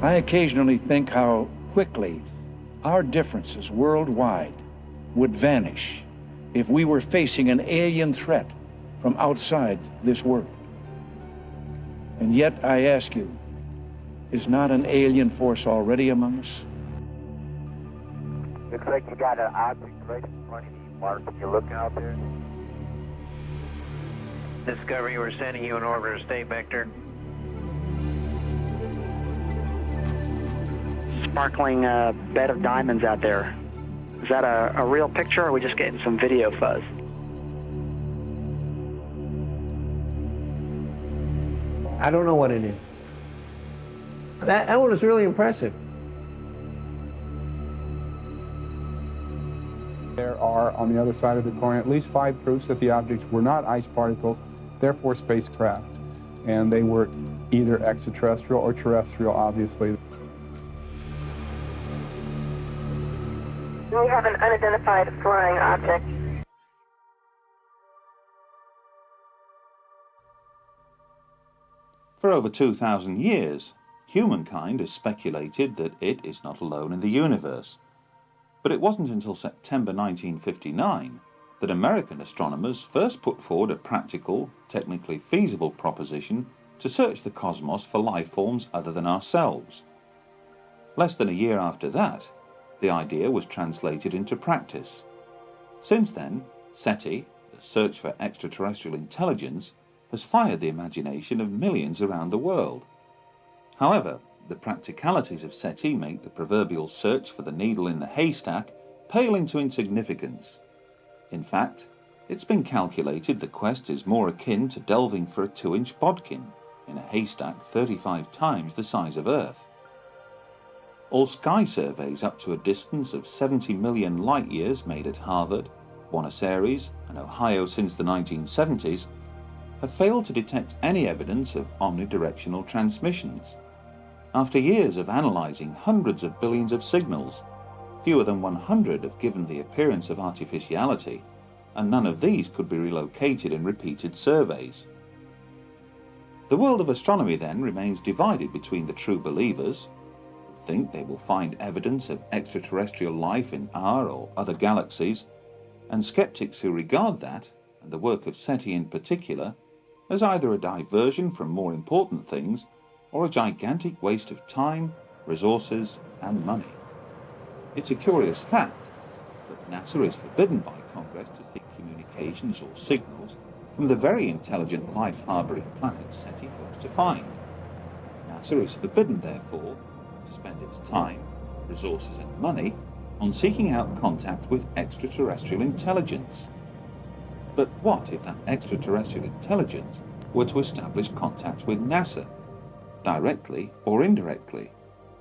I occasionally think how quickly our differences worldwide would vanish if we were facing an alien threat from outside this world. And yet, I ask you, is not an alien force already among us? Looks like you got an object right in front of you, Mark. Can you look out there? Discovery, we're sending you an order to stay vector. Sparkling bed of diamonds out there. Is that a real picture, or are we just getting some video fuzz? I don't know what it is. That one was really impressive. There are, on the other side of the coin, at least 5 proofs that the objects were not ice particles, therefore spacecraft. And they were either extraterrestrial or terrestrial, obviously. We have an unidentified flying object. For over 2,000 years, humankind has speculated that it is not alone in the universe. But it wasn't until September 1959 that American astronomers first put forward a practical, technically feasible proposition to search the cosmos for life forms other than ourselves. Less than a year after that, the idea was translated into practice. Since then, SETI, the search for extraterrestrial intelligence, has fired the imagination of millions around the world. However, the practicalities of SETI make the proverbial search for the needle in the haystack pale into insignificance. In fact, it's been calculated the quest is more akin to delving for a 2-inch bodkin in a haystack 35 times the size of Earth. All sky surveys up to a distance of 70 million light-years made at Harvard, Buenos Aires and Ohio since the 1970s have failed to detect any evidence of omnidirectional transmissions. After years of analysing hundreds of billions of signals, fewer than 100 have given the appearance of artificiality, and none of these could be relocated in repeated surveys. The world of astronomy then remains divided between the true believers, who think they will find evidence of extraterrestrial life in our or other galaxies, and skeptics who regard that, and the work of SETI in particular, as either a diversion from more important things or a gigantic waste of time, resources and money. It's a curious fact that NASA is forbidden by Congress to seek communications or signals from the very intelligent life-harbouring planet SETI hopes to find. NASA is forbidden, therefore, to spend its time, resources and money on seeking out contact with extraterrestrial intelligence. But what if that extraterrestrial intelligence were to establish contact with NASA, directly or indirectly?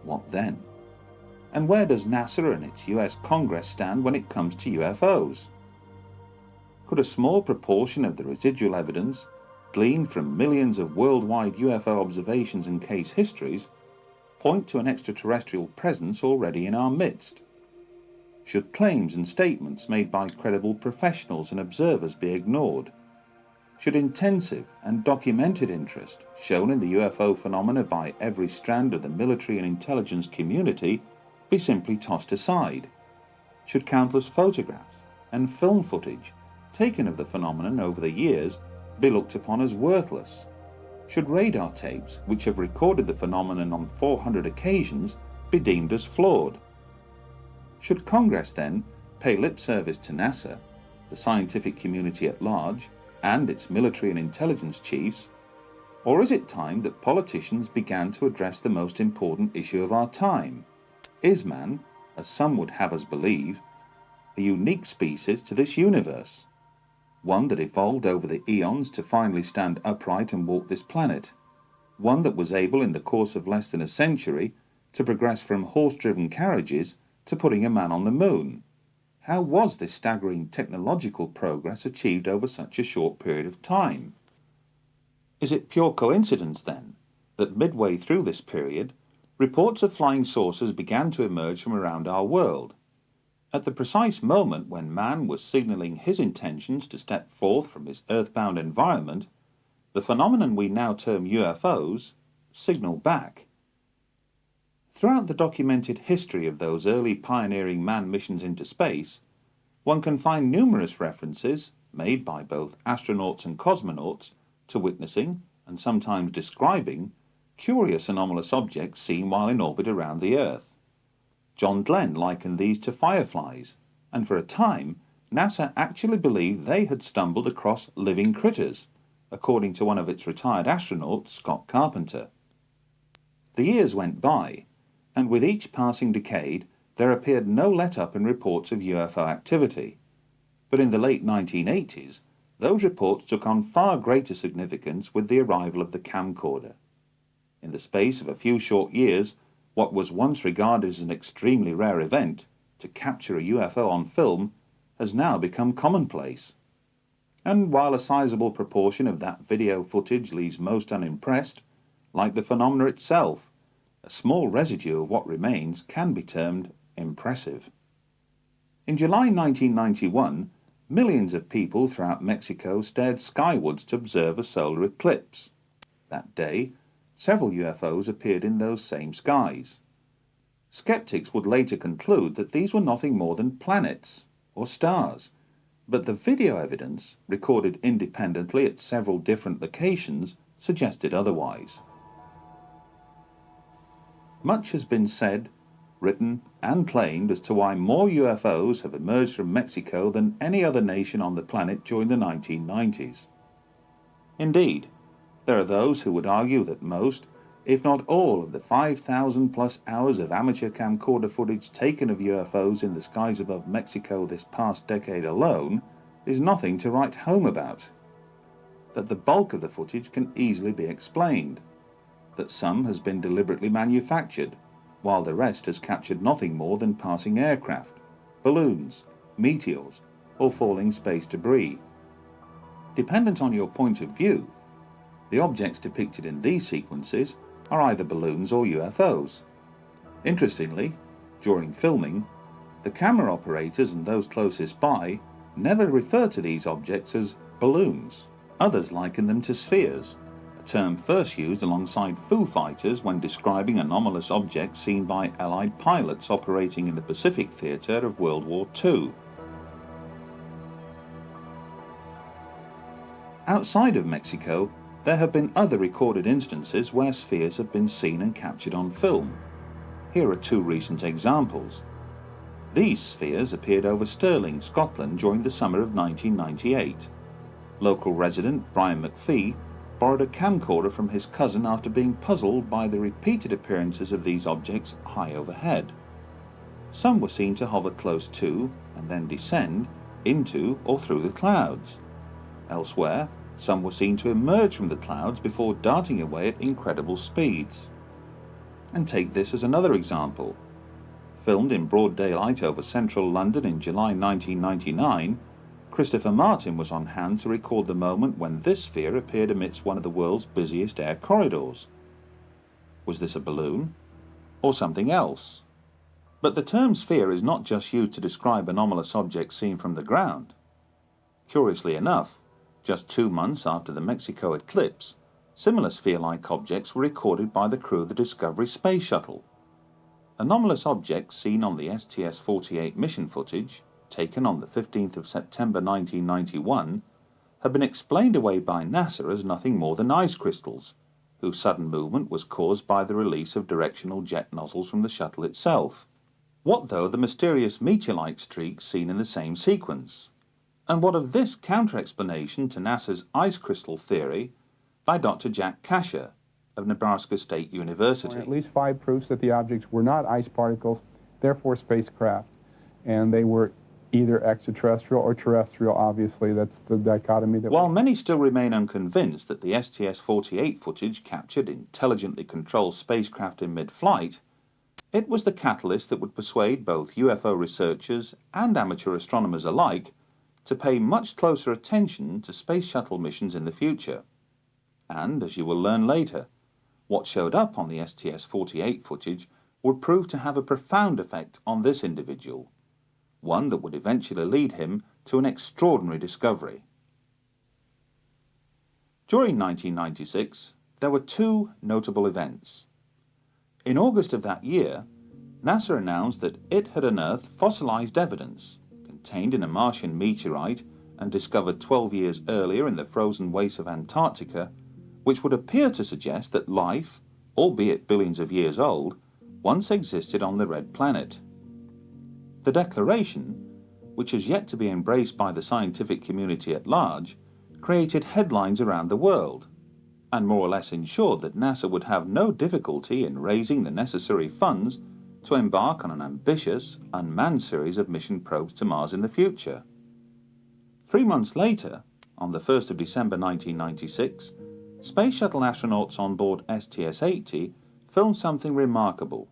What then? And where does NASA and its US Congress stand when it comes to UFOs? Could a small proportion of the residual evidence, gleaned from millions of worldwide UFO observations and case histories, point to an extraterrestrial presence already in our midst? Should claims and statements made by credible professionals and observers be ignored? Should intensive and documented interest shown in the UFO phenomena by every strand of the military and intelligence community be simply tossed aside? Should countless photographs and film footage taken of the phenomenon over the years be looked upon as worthless? Should radar tapes, which have recorded the phenomenon on 400 occasions, be deemed as flawed? Should Congress then pay lip service to NASA, the scientific community at large, and its military and intelligence chiefs? Or is it time that politicians began to address the most important issue of our time? Is man, as some would have us believe, a unique species to this universe? One that evolved over the eons to finally stand upright and walk this planet? One that was able in the course of less than a century to progress from horse-driven carriages to putting a man on the moon? How was this staggering technological progress achieved over such a short period of time? Is it pure coincidence, then, that midway through this period, reports of flying saucers began to emerge from around our world, at the precise moment when man was signalling his intentions to step forth from his earthbound environment? The phenomenon we now term UFOs signal back. Throughout the documented history of those early pioneering manned missions into space, one can find numerous references, made by both astronauts and cosmonauts, to witnessing, and sometimes describing, curious anomalous objects seen while in orbit around the Earth. John Glenn likened these to fireflies, and for a time NASA actually believed they had stumbled across living critters, according to one of its retired astronauts, Scott Carpenter. The years went by, and with each passing decade there appeared no let-up in reports of UFO activity. But in the late 1980s, those reports took on far greater significance with the arrival of the camcorder. In the space of a few short years, what was once regarded as an extremely rare event, to capture a UFO on film, has now become commonplace. And while a sizable proportion of that video footage leaves most unimpressed, like the phenomena itself, a small residue of what remains can be termed impressive. In July 1991, millions of people throughout Mexico stared skywards to observe a solar eclipse. That day, several UFOs appeared in those same skies. Skeptics would later conclude that these were nothing more than planets or stars, but the video evidence, recorded independently at several different locations, suggested otherwise. Much has been said, written, and claimed as to why more UFOs have emerged from Mexico than any other nation on the planet during the 1990s. Indeed, there are those who would argue that most, if not all, of the 5,000 plus hours of amateur camcorder footage taken of UFOs in the skies above Mexico this past decade alone is nothing to write home about. That the bulk of the footage can easily be explained. That some has been deliberately manufactured, while the rest has captured nothing more than passing aircraft, balloons, meteors, or falling space debris. Dependent on your point of view, the objects depicted in these sequences are either balloons or UFOs. Interestingly, during filming, the camera operators and those closest by never refer to these objects as balloons. Others liken them to spheres, a term first used alongside Foo Fighters when describing anomalous objects seen by Allied pilots operating in the Pacific theater of World War II. Outside of Mexico, there have been other recorded instances where spheres have been seen and captured on film. Here are two recent examples. These spheres appeared over Stirling, Scotland during the summer of 1998. Local resident Brian McPhee borrowed a camcorder from his cousin after being puzzled by the repeated appearances of these objects high overhead. Some were seen to hover close to and then descend into or through the clouds. Elsewhere, some were seen to emerge from the clouds before darting away at incredible speeds. And take this as another example. Filmed in broad daylight over central London in July 1999, Christopher Martin was on hand to record the moment when this sphere appeared amidst one of the world's busiest air corridors. Was this a balloon? Or something else? But the term sphere is not just used to describe anomalous objects seen from the ground. Curiously enough, just 2 months after the Mexico eclipse, similar sphere-like objects were recorded by the crew of the Discovery space shuttle. Anomalous objects seen on the STS-48 mission footage, taken on the 15th of September 1991, have been explained away by NASA as nothing more than ice crystals, whose sudden movement was caused by the release of directional jet nozzles from the shuttle itself. What though the mysterious meteor-like streaks seen in the same sequence? And what of this counter-explanation to NASA's ice crystal theory by Dr. Jack Kasher of Nebraska State University? At least 5 proofs that the objects were not ice particles, therefore spacecraft, and they were either extraterrestrial or terrestrial. Obviously, that's the dichotomy. While many still remain unconvinced that the STS-48 footage captured intelligently controlled spacecraft in mid-flight, it was the catalyst that would persuade both UFO researchers and amateur astronomers alike to pay much closer attention to space shuttle missions in the future. And, as you will learn later, what showed up on the STS-48 footage would prove to have a profound effect on this individual, one that would eventually lead him to an extraordinary discovery. During 1996, there were 2 notable events. In August of that year, NASA announced that it had unearthed fossilized evidence contained in a Martian meteorite and discovered 12 years earlier in the frozen wastes of Antarctica, which would appear to suggest that life, albeit billions of years old, once existed on the red planet. The declaration, which has yet to be embraced by the scientific community at large, created headlines around the world, and more or less ensured that NASA would have no difficulty in raising the necessary funds to embark on an ambitious, unmanned series of mission probes to Mars in the future. 3 months later, on the 1st of December 1996, Space Shuttle astronauts on board STS-80 filmed something remarkable.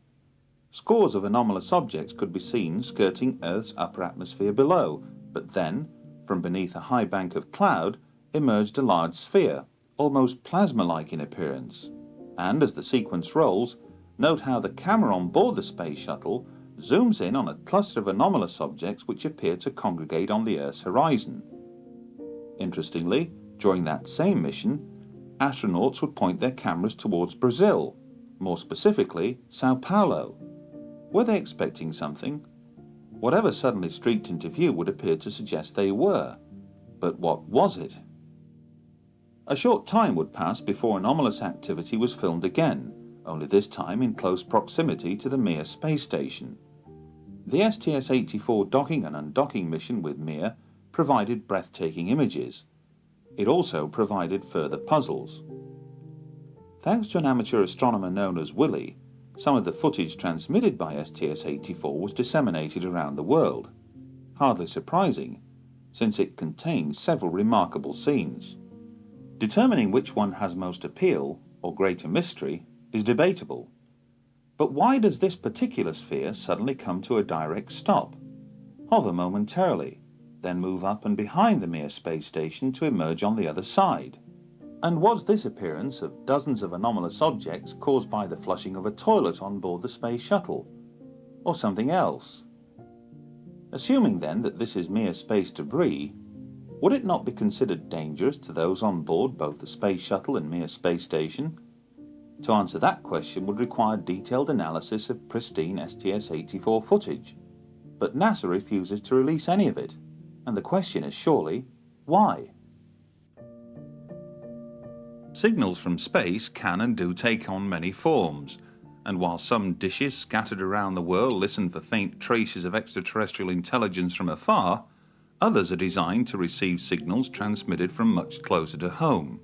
Scores of anomalous objects could be seen skirting Earth's upper atmosphere below, but then, from beneath a high bank of cloud, emerged a large sphere, almost plasma-like in appearance. And as the sequence rolls, note how the camera on board the Space Shuttle zooms in on a cluster of anomalous objects which appear to congregate on the Earth's horizon. Interestingly, during that same mission, astronauts would point their cameras towards Brazil, more specifically, Sao Paulo. Were they expecting something? Whatever suddenly streaked into view would appear to suggest they were. But what was it? A short time would pass before anomalous activity was filmed again, only this time in close proximity to the Mir space station. The STS-84 docking and undocking mission with Mir provided breathtaking images. It also provided further puzzles. Thanks to an amateur astronomer known as Willie, some of the footage transmitted by STS-84 was disseminated around the world. Hardly surprising, since it contains several remarkable scenes. Determining which one has most appeal, or greater mystery, is debatable. But why does this particular sphere suddenly come to a direct stop, hover momentarily, then move up and behind the Mir space station to emerge on the other side? And was this appearance of dozens of anomalous objects caused by the flushing of a toilet on board the Space Shuttle, or something else? Assuming then that this is mere space debris, would it not be considered dangerous to those on board both the Space Shuttle and Mir space station? To answer that question would require detailed analysis of pristine STS-84 footage, but NASA refuses to release any of it, and the question is surely, why? Signals from space can and do take on many forms, and while some dishes scattered around the world listen for faint traces of extraterrestrial intelligence from afar, others are designed to receive signals transmitted from much closer to home.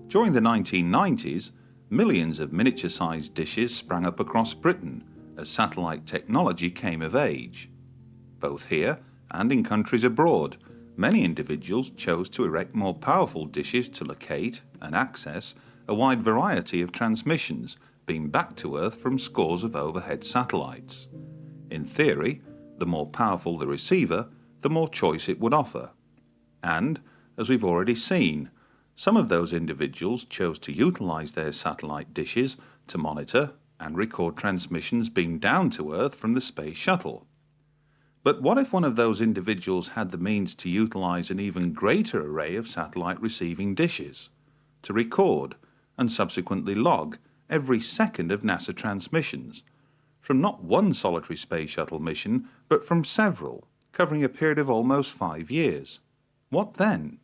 During the 1990s, millions of miniature-sized dishes sprang up across Britain as satellite technology came of age. Both here and in countries abroad, many individuals chose to erect more powerful dishes to locate and access a wide variety of transmissions beamed back to Earth from scores of overhead satellites. In theory, the more powerful the receiver, the more choice it would offer. And, as we've already seen, some of those individuals chose to utilize their satellite dishes to monitor and record transmissions beamed down to Earth from the Space Shuttle. But what if one of those individuals had the means to utilize an even greater array of satellite receiving dishes, to record and subsequently log every second of NASA transmissions, from not one solitary Space Shuttle mission, but from several, covering a period of almost 5 years? What then?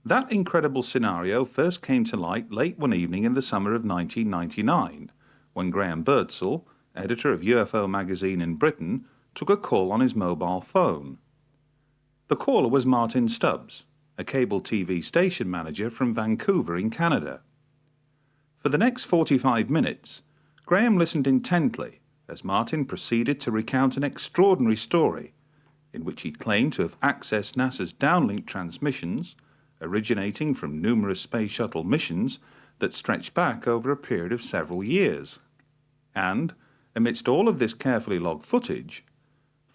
That incredible scenario first came to light late one evening in the summer of 1999, when Graham Birdsall, editor of UFO magazine in Britain, took a call on his mobile phone. The caller was Martin Stubbs, a cable TV station manager from Vancouver in Canada. For the next 45 minutes, Graham listened intently as Martin proceeded to recount an extraordinary story in which he claimed to have accessed NASA's downlink transmissions originating from numerous Space Shuttle missions that stretched back over a period of several years. And, amidst all of this carefully logged footage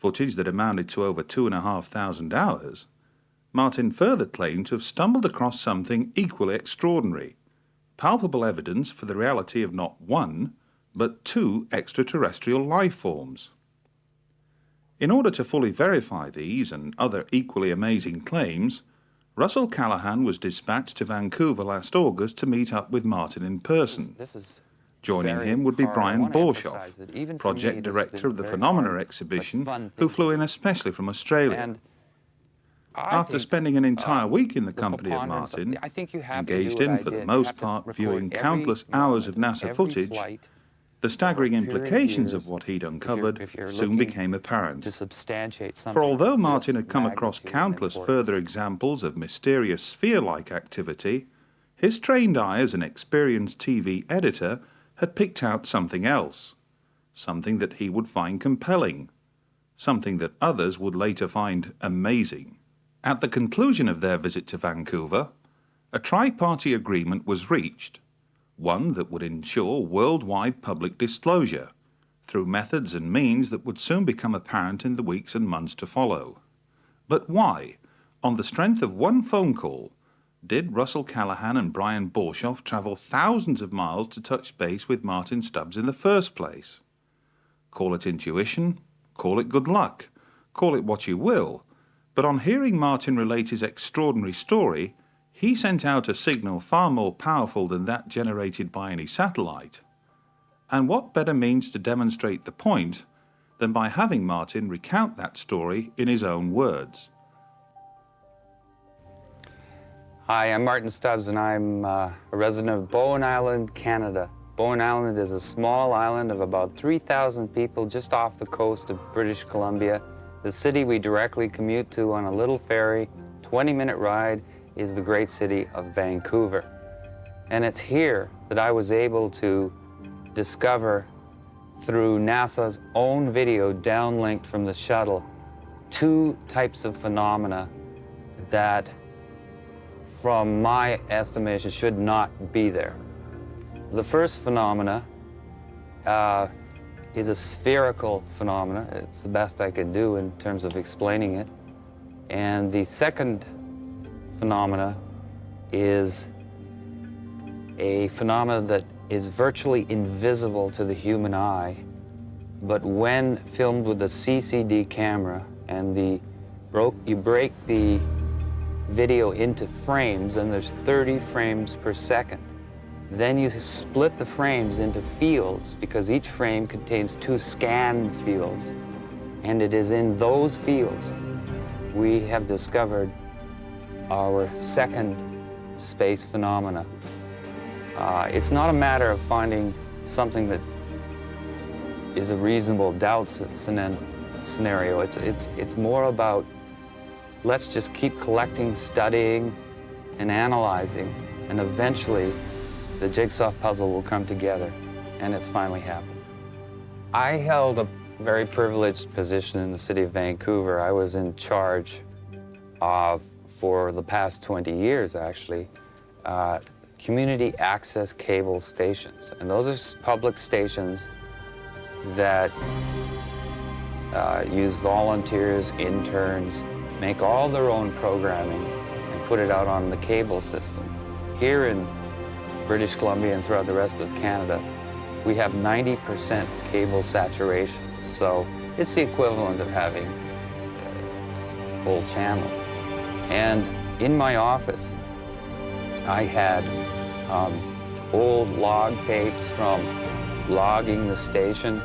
that amounted to over 2,500 hours, Martin further claimed to have stumbled across something equally extraordinary, palpable evidence for the reality of not one, but 2 extraterrestrial life forms. In order to fully verify these and other equally amazing claims, Russell Callahan was dispatched to Vancouver last August to meet up with Martin in person. Joining him would be Brian Borshoff, project director of the Phenomena exhibition, who flew in especially from Australia. After spending an entire week in the company of Martyn, engaged in, for the most part, viewing countless hours of NASA footage, the staggering implications of what he'd uncovered soon became apparent. For although Martyn had come across countless further examples of mysterious sphere-like activity, his trained eye as an experienced TV editor had picked out something else, something that he would find compelling, something that others would later find amazing. At the conclusion of their visit to Vancouver, a tri-party agreement was reached, one that would ensure worldwide public disclosure, through methods and means that would soon become apparent in the weeks and months to follow. But why, on the strength of one phone call, did Russell Callahan and Brian Borshoff travel thousands of miles to touch base with Martin Stubbs in the first place? Call it intuition, call it good luck, call it what you will, but on hearing Martin relate his extraordinary story, he sent out a signal far more powerful than that generated by any satellite. And what better means to demonstrate the point than by having Martin recount that story in his own words? Hi, I'm Martin Stubbs, and I'm a resident of Bowen Island, Canada. Bowen Island is a small island of about 3,000 people just off the coast of British Columbia. The city we directly commute to on a little ferry, 20-minute ride, is the great city of Vancouver. And it's here that I was able to discover, through NASA's own video downlinked from the shuttle, two types of phenomena that, from my estimation, should not be there. The first phenomena is a spherical phenomena. It's the best I can do in terms of explaining it. And the second phenomena is a phenomena that is virtually invisible to the human eye, but when filmed with a CCD camera and you break the video into frames, and there's 30 frames per second. Then you split the frames into fields, because each frame contains 2 scan fields. And it is in those fields we have discovered our second space phenomena. It's not a matter of finding something that is a reasonable doubt scenario. It's more about, let's just keep collecting, studying, and analyzing, and eventually the jigsaw puzzle will come together, and it's finally happened. I held a very privileged position in the city of Vancouver. I was in charge of, for the past 20 years actually, community access cable stations. And those are public stations that use volunteers, interns, make all their own programming and put it out on the cable system. Here in British Columbia and throughout the rest of Canada, we have 90% cable saturation. So it's the equivalent of having a full channel. And in my office, I had old log tapes from logging the station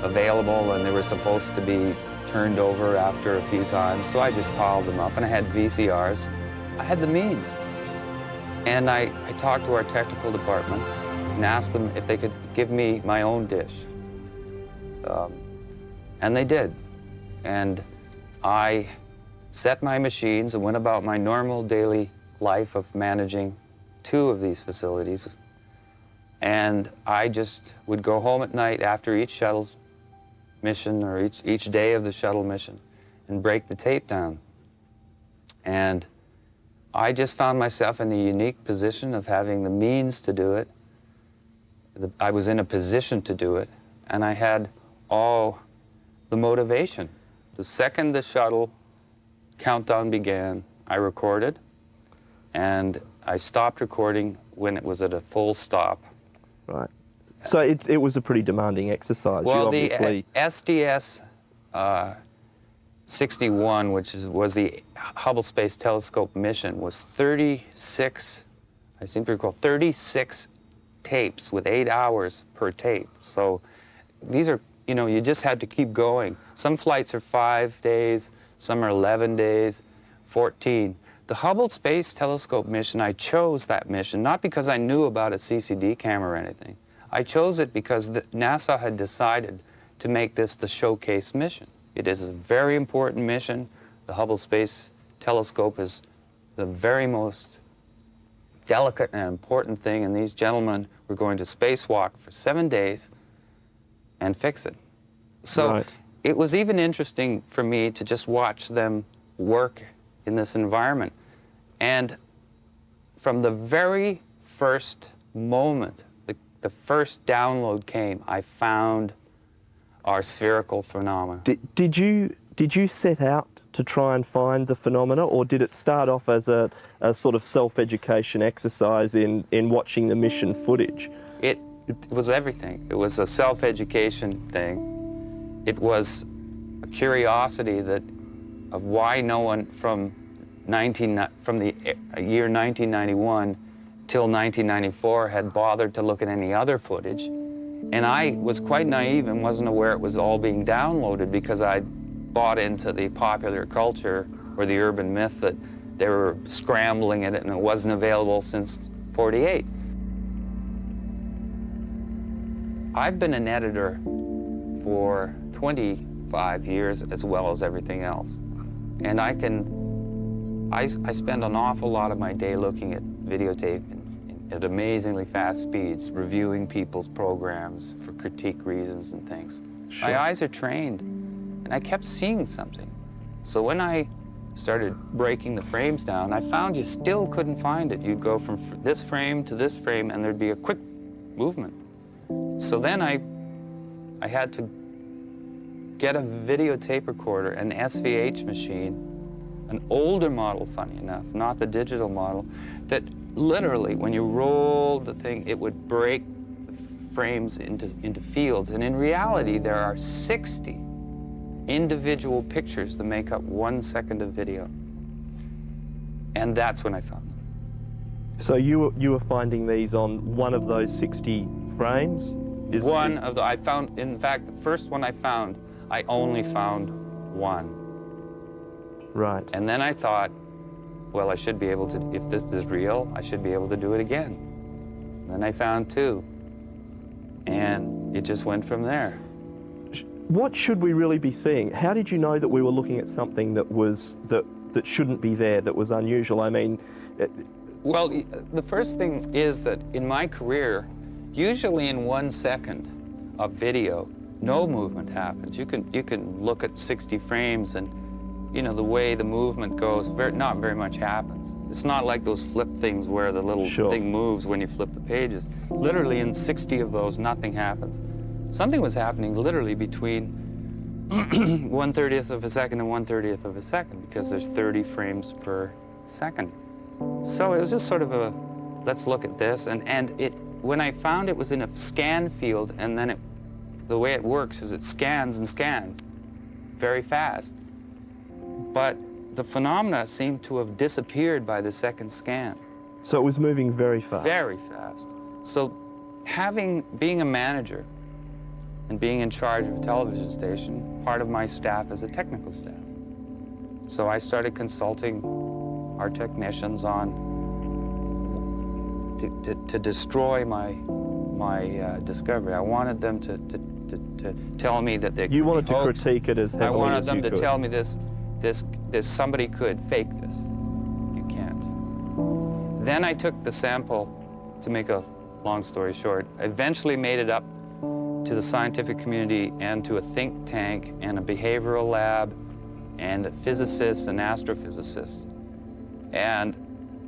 available, and they were supposed to be turned over after a few times, so I just piled them up, and I had VCRs. I had the means. And I talked to our technical department and asked them if they could give me my own dish. And they did. And I set my machines and went about my normal daily life of managing 2 of these facilities. And I just would go home at night after each shuttle mission, or each day of the shuttle mission, and break the tape down. And I just found myself in the unique position of having the means to do it. I was in a position to do it, and I had all the motivation. The second the shuttle countdown began, I recorded, and I stopped recording when it was at a full stop. Right. So it was a pretty demanding exercise. Well, obviously... the SDS 61, which was the Hubble Space Telescope mission, was 36, I seem to recall, 36 tapes with 8 hours per tape. So these are, you know, you just had to keep going. Some flights are 5 days, some are 11 days, 14. The Hubble Space Telescope mission, I chose that mission, not because I knew about a CCD camera or anything. I chose it because NASA had decided to make this the showcase mission. It is a very important mission. The Hubble Space Telescope is the very most delicate and important thing, and these gentlemen were going to spacewalk for 7 days and fix it. So it was even interesting for me to just watch them work in this environment. And from the very first moment, the first download came, I found our spherical phenomena. Did you set out to try and find the phenomena, or did it start off as a sort of self-education exercise in watching the mission footage? It was everything. It was a self-education thing. It was a curiosity of why no one from the year 1991 till 1994 had bothered to look at any other footage. And I was quite naive and wasn't aware it was all being downloaded because I bought into the popular culture or the urban myth that they were scrambling at it and it wasn't available since '48. I've been an editor for 25 years as well as everything else. And I spend an awful lot of my day looking at videotape at amazingly fast speeds, reviewing people's programs for critique reasons and things. Sure. My eyes are trained, and I kept seeing something. So when I started breaking the frames down, I found you still couldn't find it. You'd go from this frame to this frame, and there'd be a quick movement. So then I had to get a videotape recorder, an SVH machine, an older model, funny enough, not the digital model, that literally, when you rolled the thing, it would break the frames into fields. And in reality, there are 60 individual pictures that make up 1 second of video. And that's when I found them. So you were finding these on one of those 60 frames? I found, in fact, the first one I found, I only found one. Right. And then I thought, well, I should be able to, if this is real, I should be able to do it again. And then I found 2. And it just went from there. What should we really be seeing? How did you know that we were looking at something that shouldn't be there, that was unusual? I mean... Well, the first thing is that in my career, usually in 1 second of video, no movement happens. You can look at 60 frames and, you know, the way the movement goes, not very much happens. It's not like those flip things where the little thing moves when you flip the pages. Literally in 60 of those, nothing happens. Something was happening literally between 1/30th of a second and 1/30th of a second, because there's 30 frames per second. So it was just sort of a, let's look at this. And when I found it was in a scan field, and then the way it works is it scans and scans very fast. But the phenomena seemed to have disappeared by the second scan. So it was moving very fast? Very fast. So being a manager and being in charge of a television station, part of my staff is a technical staff. So I started consulting our technicians on to destroy my discovery. I wanted them to tell me that they could You wanted be to hoaxed. critique it as heavily as you could. I wanted them to tell me this somebody could fake this. You can't. Then I took the sample, to make a long story short. I eventually made it up to the scientific community and to a think tank and a behavioral lab and physicists and astrophysicists. And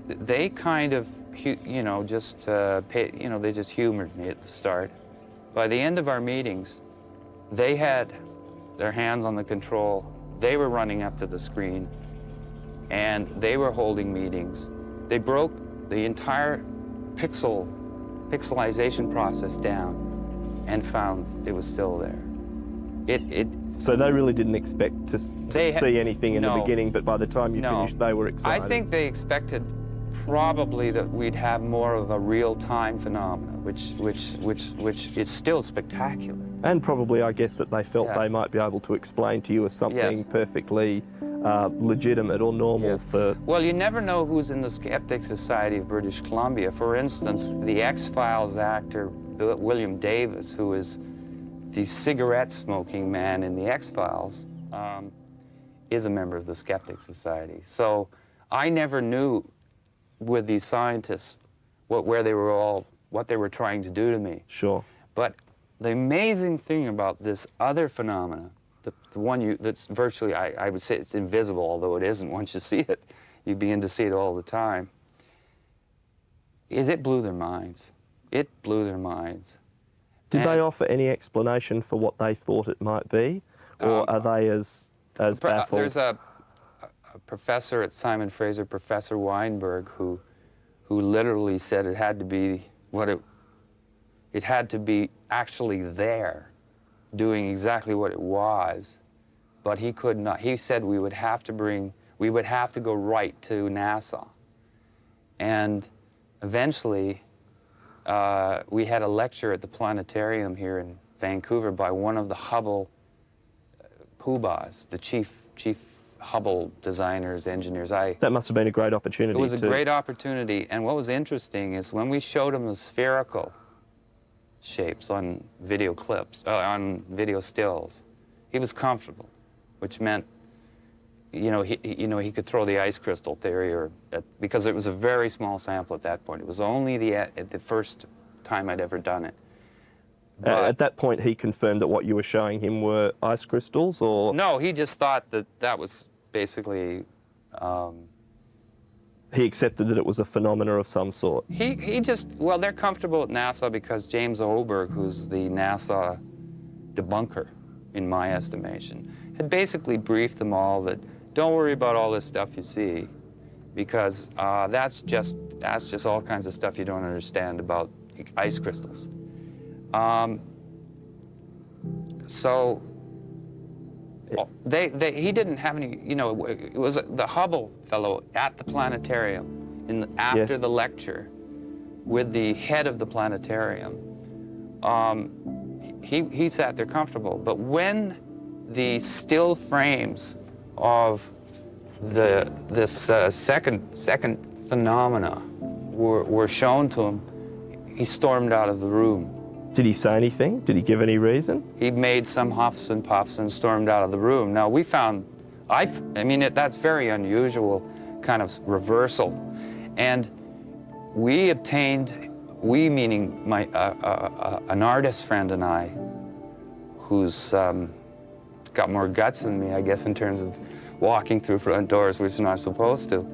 they kind of, you know, they just humored me at the start. By the end of our meetings, they had their hands on the control. They were running up to the screen, and they were holding meetings. They broke the entire pixelization process down and found it was still there. So they really didn't expect to see anything in the beginning, but by the time you finished, they were excited. I think they expected probably that we'd have more of a real-time phenomena, which is still spectacular. And probably, I guess, that they felt Yeah. they might be able to explain to you as something Yes. perfectly legitimate or normal Yes. for... Well, you never know who's in the Skeptic Society of British Columbia. For instance, the X-Files actor William Davis, who is the cigarette-smoking man in the X-Files, is a member of the Skeptic Society. So I never knew with these scientists what they were trying to do to me. Sure. But the amazing thing about this other phenomena, the one that's virtually, I would say it's invisible, although it isn't once you see it. You begin to see it all the time, is it blew their minds. It blew their minds. Did they offer any explanation for what they thought it might be? Or are they as baffled? There's a professor at Simon Fraser, Professor Weinberg, who literally said it had to be it had to be actually there, doing exactly what it was, but he could not. He said we would have to go right to NASA. And eventually, we had a lecture at the planetarium here in Vancouver by one of the Hubble poobahs, the chief Hubble designers, engineers. That must have been a great opportunity. It was a great opportunity, and what was interesting is when we showed him the spherical shapes on video clips, on video stills, he was comfortable, which meant, he could throw the ice crystal theory, because it was a very small sample at that point. It was only the first time I'd ever done it. At that point, he confirmed that what you were showing him were ice crystals, or...? No, he just thought that was basically... He accepted that it was a phenomena of some sort. Well, they're comfortable at NASA because James Oberg, who's the NASA debunker, in my estimation, had basically briefed them all that don't worry about all this stuff you see, because that's just all kinds of stuff you don't understand about ice crystals. So he didn't have any, it was the Hubble fellow at the planetarium after the lecture with the head of the planetarium. He sat there comfortable, but when the still frames of this second phenomena were shown to him, he stormed out of the room. Did he say anything? Did he give any reason? He made some huffs and puffs and stormed out of the room. Now we found, that's very unusual kind of reversal. And we obtained, meaning an artist friend and I, who's got more guts than me, I guess, in terms of walking through front doors, which he's not supposed to.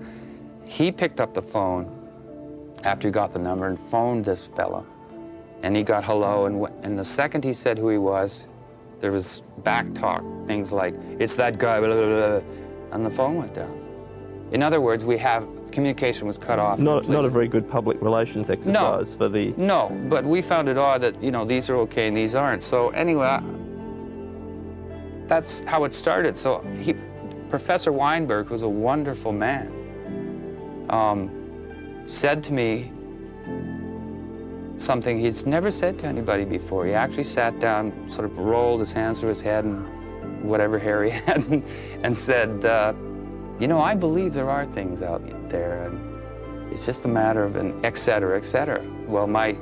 He picked up the phone after he got the number and phoned this fella. And he got hello, and the second he said who he was, there was back talk, things like, it's that guy, blah, blah, blah, and the phone went down. In other words, communication was cut off. Not a very good public relations exercise for the... No, but we found it odd that, these are okay and these aren't. So anyway, that's how it started. So Professor Weinberg, who's a wonderful man, said to me something he'd never said to anybody before. He actually sat down, sort of rolled his hands through his head and whatever hair he had, and said, I believe there are things out there, and it's just a matter of an et cetera, et cetera. Well, my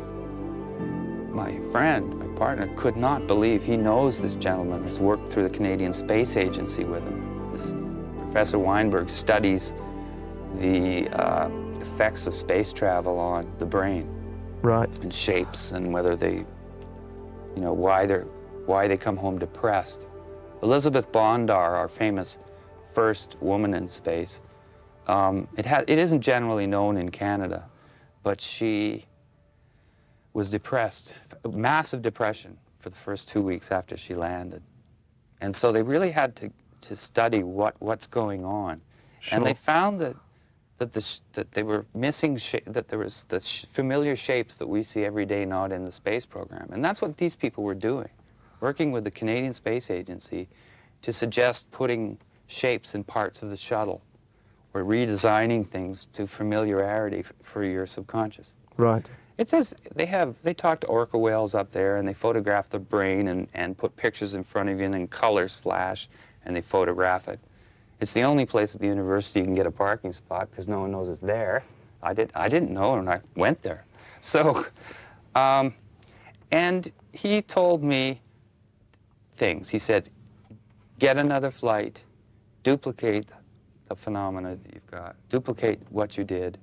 friend, my partner, could not believe he knows this gentleman, has worked through the Canadian Space Agency with him. This Professor Weinberg studies the effects of space travel on the brain. Right. And shapes, and whether they, why they come home depressed. Elizabeth Bondar, our famous first woman in space, it isn't generally known in Canada, but she was depressed, massive depression for the first 2 weeks after she landed. And so they really had to study what's going on. Sure. And they found that they were missing, that there was the familiar shapes that we see every day not in the space program. And that's what these people were doing, working with the Canadian Space Agency to suggest putting shapes in parts of the shuttle We're redesigning things to familiarity for your subconscious. Right. It says they talk to orca whales up there, and they photograph the brain and put pictures in front of you, and then colors flash, and they photograph it. It's the only place at the university you can get a parking spot because no one knows it's there. I didn't know, and I went there. So, and he told me things. He said, get another flight, duplicate the phenomena that you've got, duplicate what you did,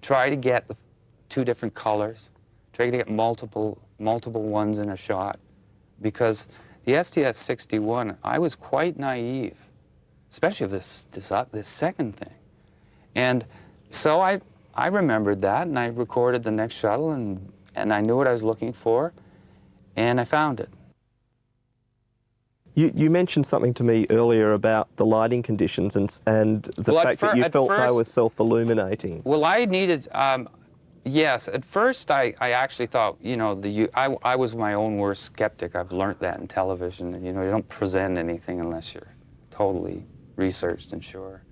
try to get the 2 different colors, try to get multiple ones in a shot, because the STS-61, I was quite naive, especially of this second thing. And so I remembered that, and I recorded the next shuttle, and I knew what I was looking for, and I found it. You mentioned something to me earlier about the lighting conditions and the fact that you felt they were self-illuminating. Well, I needed, yes, at first I actually thought, you know, I was my own worst skeptic. I've learned that in television. You know, you don't present anything unless you're totally researched and sure.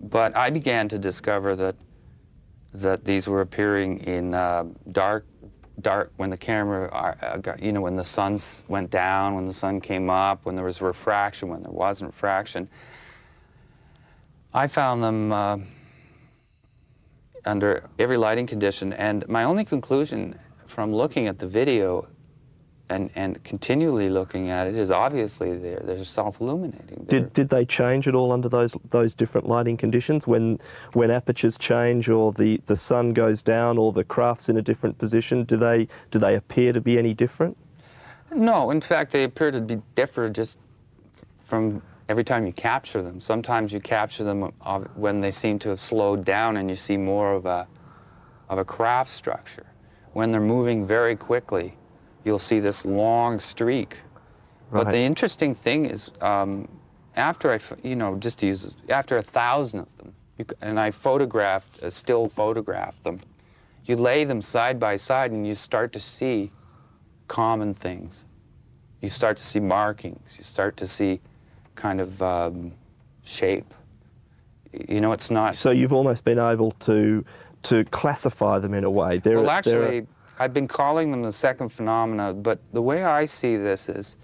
But I began to discover that these were appearing in dark, when the camera, you know, when the sun went down, when the sun came up, when there was refraction, when there wasn't refraction. I found them under every lighting condition, and my only conclusion from looking at the video and continually looking at it is obviously they're self-illuminating. Did they change at all under those different lighting conditions when apertures change or the sun goes down or the craft's in a different position? Do they appear to be any different? No, in fact they appear to be different just from every time you capture them. Sometimes you capture them when they seem to have slowed down and you see more of a craft structure. When they're moving very quickly, you'll see this long streak. Right. But the interesting thing is, after after 1,000 of them, and I still photographed them, you lay them side by side and you start to see common things. You start to see markings. You start to see kind of shape. You know, it's not. So you've almost been able to classify them in a way. Well, actually, I've been calling them the second phenomena, but the way I see this is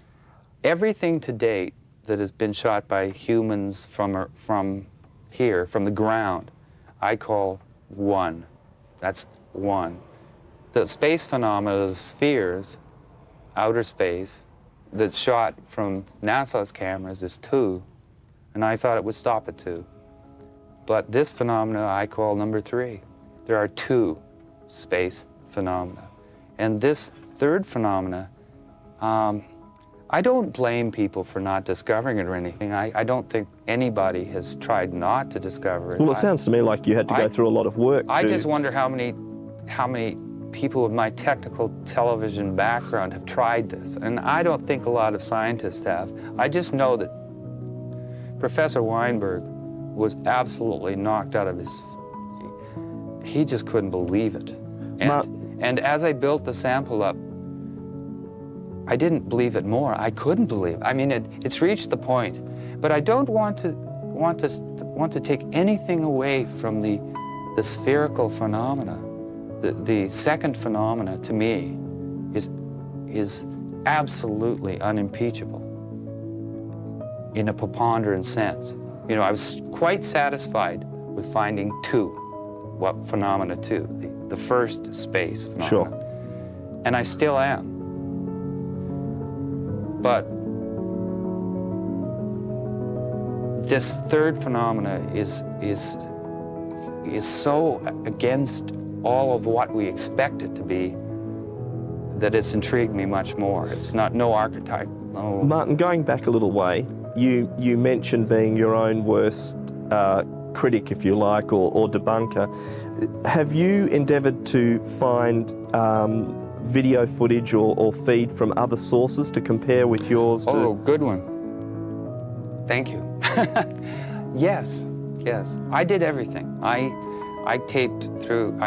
everything to date that has been shot by humans from here, from the ground, I call one. That's one. The space phenomena, the spheres, outer space, that's shot from NASA's cameras is 2, and I thought it would stop at 2. But this phenomena I call number 3. There are 2 space phenomena. And this third phenomena, I don't blame people for not discovering it or anything. I don't think anybody has tried not to discover it. Well, it sounds to me like you had to go through a lot of work. I just wonder how many people with my technical television background have tried this. And I don't think a lot of scientists have. I just know that Professor Weinberg was absolutely knocked out of his... He just couldn't believe it. And as I built the sample up, I didn't believe it more. I couldn't believe it. I mean, it's reached the point. But I don't want to take anything away from the spherical phenomena. The second phenomena, to me, is absolutely unimpeachable in a preponderant sense. You know, I was quite satisfied with finding 2. What phenomena 2? The first space phenomena. Sure. And I still am. But this third phenomena is so against all of what we expect it to be that it's intrigued me much more. It's no archetype. No. Martin, going back a little way, you mentioned being your own worst critic, if you like, or debunker. Have you endeavoured to find video footage or feed from other sources to compare with yours? Oh, good one. Thank you. Yes. I did everything. I taped through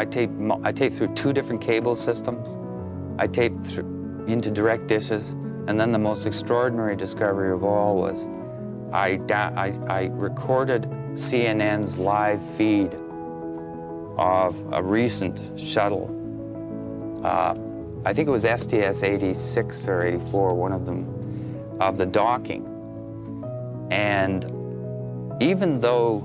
2 different cable systems. I taped into direct dishes, and then the most extraordinary discovery of all was I recorded CNN's live feed of a recent shuttle. I think it was STS-86 or 84, one of them, of the docking. And even though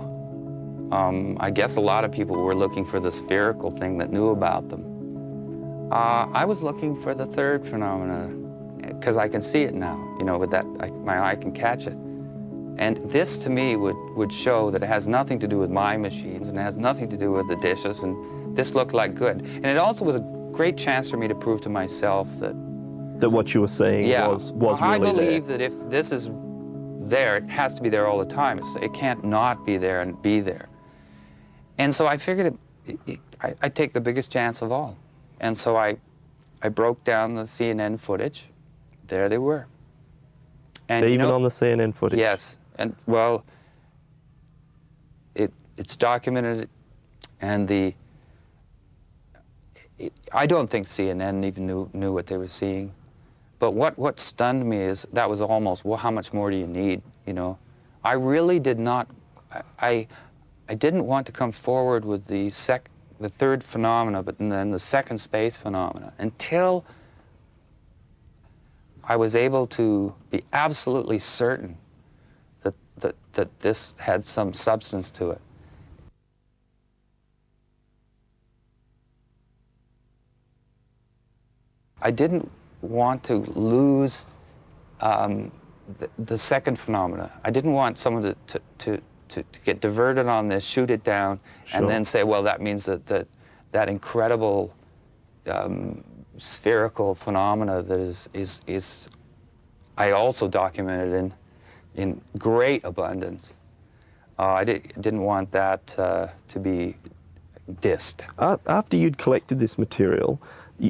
I guess a lot of people were looking for the spherical thing that knew about them, I was looking for the third phenomena because I can see it now, you know, with that, my eye can catch it. And this to me would show that it has nothing to do with my machines and it has nothing to do with the dishes, and this looked like good. And it also was a great chance for me to prove to myself that what you were seeing was really I believe there. that if this is there, it has to be there all the time. It can't not be there and be there. And so I figured I'd take the biggest chance of all. And so I broke down the CNN footage. There they were. And even on the CNN footage? Yes. And well, it's documented, and I don't think CNN even knew what they were seeing. But what stunned me is that was almost, well, how much more do you need, you know? I really did not, I didn't want to come forward with the third phenomena, but then the second space phenomena, until I was able to be absolutely certain that this had some substance to it. I didn't want to lose the second phenomena. I didn't want someone to get diverted on this, shoot it down, and then say, well, that means that incredible spherical phenomena that is I also documented in great abundance. I didn't want that to be dissed. After you'd collected this material,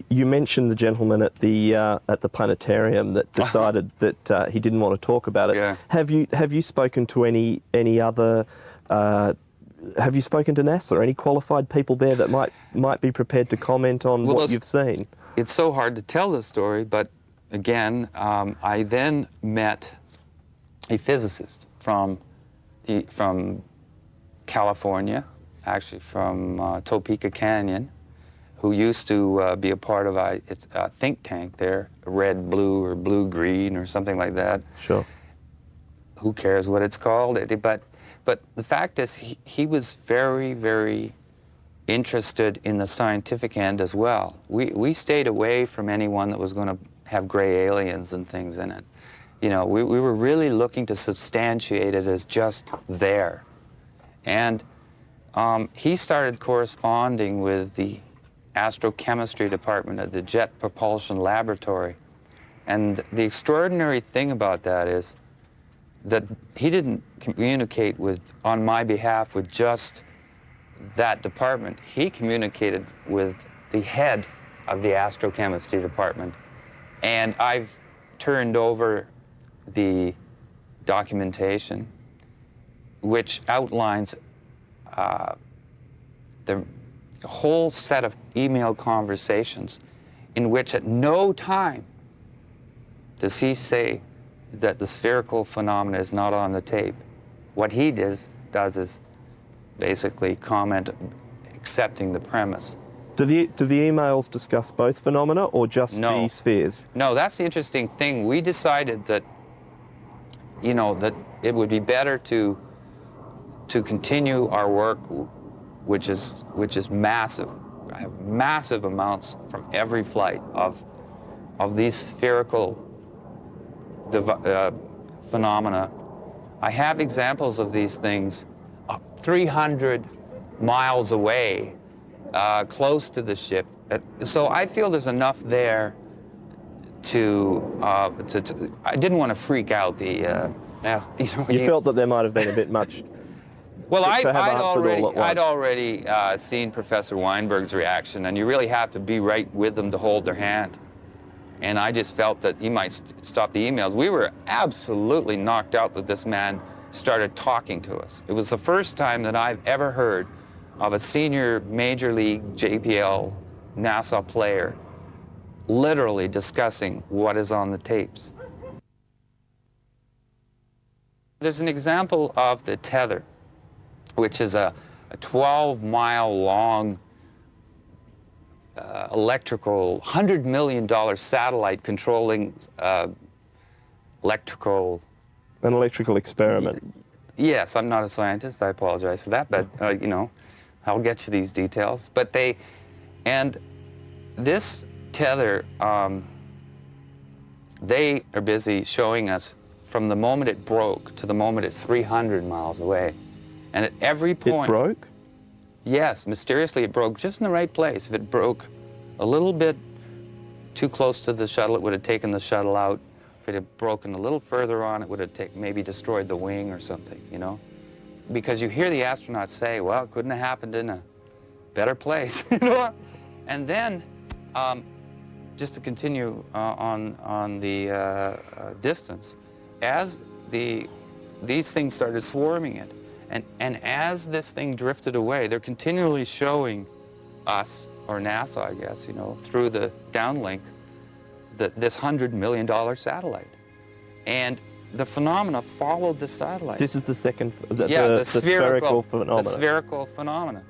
you mentioned the gentleman at the planetarium that decided that he didn't want to talk about it. Yeah. Have you spoken to any other? Have you spoken to NASA or any qualified people there that might be prepared to comment on what you've seen? It's so hard to tell this story, but again, I then met a physicist from California, actually from Topeka Canyon, who used to be a part of a think tank there, red, blue, or blue-green, or something like that. Sure. Who cares what it's called? But the fact is, he was very, very interested in the scientific end as well. We stayed away from anyone that was going to have gray aliens and things in it. You know, we were really looking to substantiate it as just there. And he started corresponding with the astrochemistry department at the Jet Propulsion Laboratory. And the extraordinary thing about that is that he didn't communicate on my behalf with just that department. He communicated with the head of the astrochemistry department. And I've turned over the documentation which outlines the whole set of email conversations in which at no time does he say that the spherical phenomena is not on the tape. What he does is basically comment accepting the premise. Do the emails discuss both phenomena or just the spheres? No, that's the interesting thing. We decided that, you know, that it would be better to continue our work, which is massive. I have massive amounts from every flight of these spherical phenomena. I have examples of these things 300 miles away, close to the ship. So I feel there's enough there to I didn't want to freak out the You felt that there might have been a bit much. Well, I'd already seen Professor Weinberg's reaction, and you really have to be right with them to hold their hand. And I just felt that he might stop the emails. We were absolutely knocked out that this man started talking to us. It was the first time that I've ever heard of a senior Major League JPL NASA player literally discussing what is on the tapes. There's an example of the tether which is a 12-mile long electrical, $100 million satellite controlling electrical... An electrical experiment. Yes, I'm not a scientist, I apologize for that, but you know, I'll get you these details. But and this tether, they are busy showing us from the moment it broke to the moment it's 300 miles away. And at every point... It broke? Yes, mysteriously it broke just in the right place. If it broke a little bit too close to the shuttle, it would have taken the shuttle out. If it had broken a little further on, it would have maybe destroyed the wing or something, you know? Because you hear the astronauts say, well, it couldn't have happened in a better place, you know? And then, just to continue on the distance, as these things started swarming it, and as this thing drifted away, they're continually showing us, or NASA, I guess, you know, through the downlink, this $100 million satellite. And the phenomena followed the satellite. This is the second, the spherical phenomena. The spherical phenomena.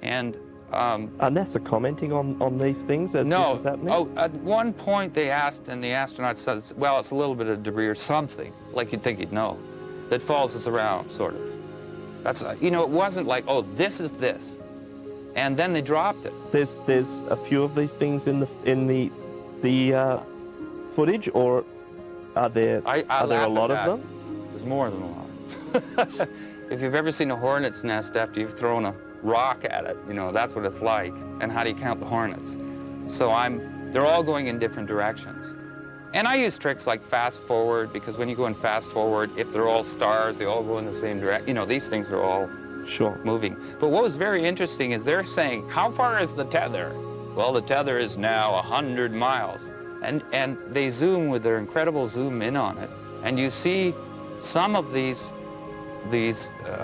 And are NASA commenting on these things as this is happening? Oh, at one point they asked, and the astronaut says, well, it's a little bit of debris or something, like you'd think he'd know, that follows us around, sort of. That's, you know, it wasn't like, oh, this is this. And then they dropped it. There's a few of these things in the footage, or are there a lot of them? There's more than a lot. If you've ever seen a hornet's nest after you've thrown a rock at it, you know, that's what it's like. And how do you count the hornets? So they're all going in different directions. And I use tricks like fast forward, because when you go in fast forward, if they're all stars, they all go in the same direction. You know, these things are all moving. But what was very interesting is they're saying, how far is the tether? Well, the tether is now 100 miles. And they zoom with their incredible zoom in on it. And you see some of these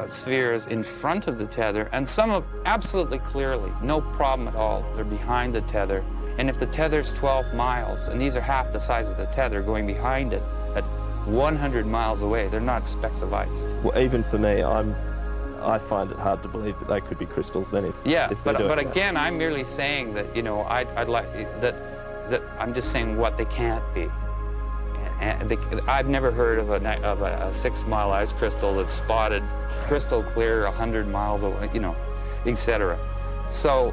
spheres in front of the tether, and some of absolutely clearly, no problem at all, they're behind the tether. And if the tether's 12 miles, and these are half the size of the tether going behind it at 100 miles away, they're not specks of ice. Well, even for me, I find it hard to believe that they could be crystals then. But again, I'm merely saying that, you know, I'd like that I'm just saying what they can't be. And I've never heard of a 6-mile ice crystal that's spotted crystal clear 100 miles away, you know, etc. So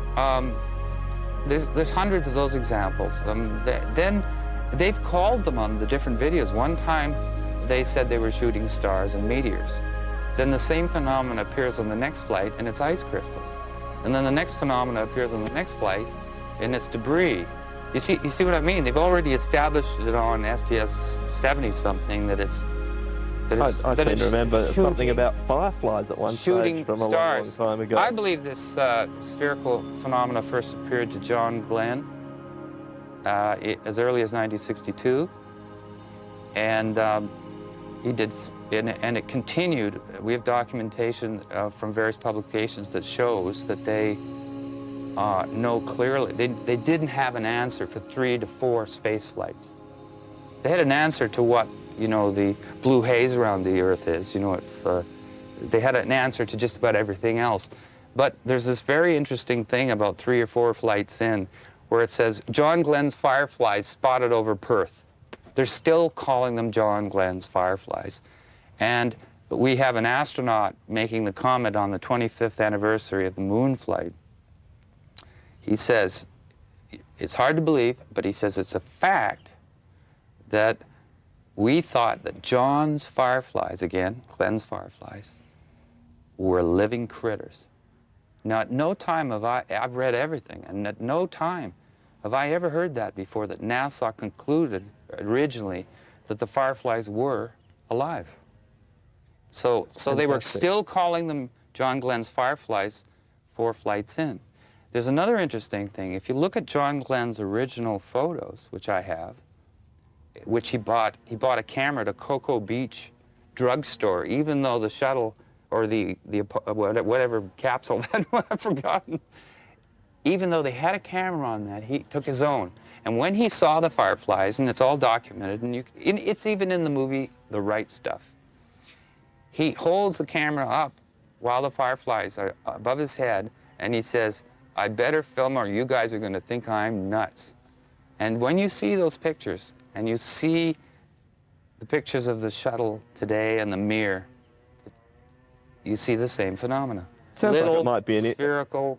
there's hundreds of those examples. Then they've called them on the different videos. One time they said they were shooting stars and meteors. Then the same phenomena appears on the next flight, and it's ice crystals. And then the next phenomena appears on the next flight, and it's debris. You see what I mean? They've already established it on STS-70-something that it's... I seem to remember something about fireflies at one stage from a long time ago. I believe this spherical phenomena first appeared to John Glenn as early as 1962. And he did, and it continued. We have documentation from various publications that shows that they know clearly. They didn't have an answer for 3 to 4 space flights. They had an answer to what, you know, the blue haze around the Earth is. You know, they had an answer to just about everything else. But there's this very interesting thing about 3 or 4 flights in where it says, John Glenn's fireflies spotted over Perth. They're still calling them John Glenn's fireflies. And we have an astronaut making the comment on the 25th anniversary of the moon flight. He says, it's hard to believe, but he says it's a fact that we thought that John's fireflies, again, Glenn's fireflies, were living critters. Now, at no time have I've read everything, and at no time have I ever heard that before, that NASA concluded originally that the fireflies were alive. So they were still calling them John Glenn's fireflies 4 flights in. There's another interesting thing. If you look at John Glenn's original photos, which I have, which he bought a camera at a Cocoa Beach drugstore, even though the shuttle or the whatever capsule that I've forgotten, even though they had a camera on that, he took his own. And when he saw the fireflies, and it's all documented, and it's even in the movie The Right Stuff, he holds the camera up while the fireflies are above his head, and he says, "I better film or you guys are going to think I'm nuts." And when you see those pictures, and you see the pictures of the shuttle today and the Mir, you see the same phenomena. Sounds Little, like it might be spherical.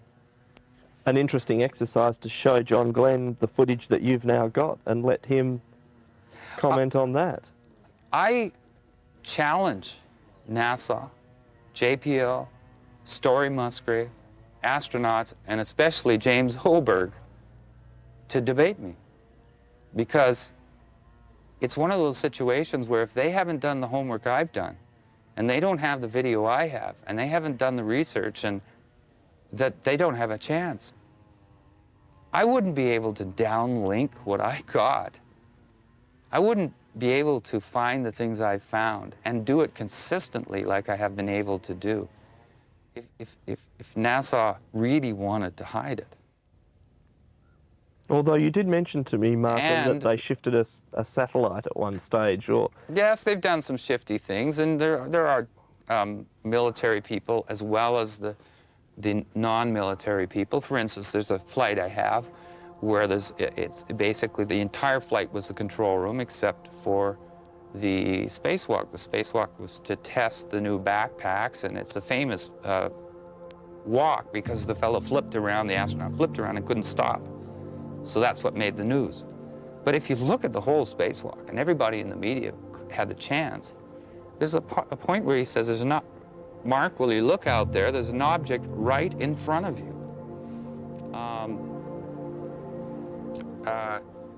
an interesting exercise to show John Glenn the footage that you've now got and let him comment on that. I challenge NASA, JPL, Story Musgrave, astronauts, and especially James Hoberg to debate me. Because it's one of those situations where if they haven't done the homework I've done, and they don't have the video I have, and they haven't done the research, and that they don't have a chance. I wouldn't be able to downlink what I got. I wouldn't be able to find the things I've found and do it consistently like I have been able to do if NASA really wanted to hide it. Although you did mention to me, Martin, that they shifted a satellite at one stage, or... Yes, they've done some shifty things, and there are military people as well as the non-military people. For instance, there's a flight I have where it's basically the entire flight was the control room except for the spacewalk. The spacewalk was to test the new backpacks, and it's a famous walk because the fellow flipped around, the astronaut flipped around and couldn't stop. So that's what made the news. But if you look at the whole spacewalk, and everybody in the media had the chance, there's a point where he says, "There's not, Mark, will you look out there? There's an object right in front of you."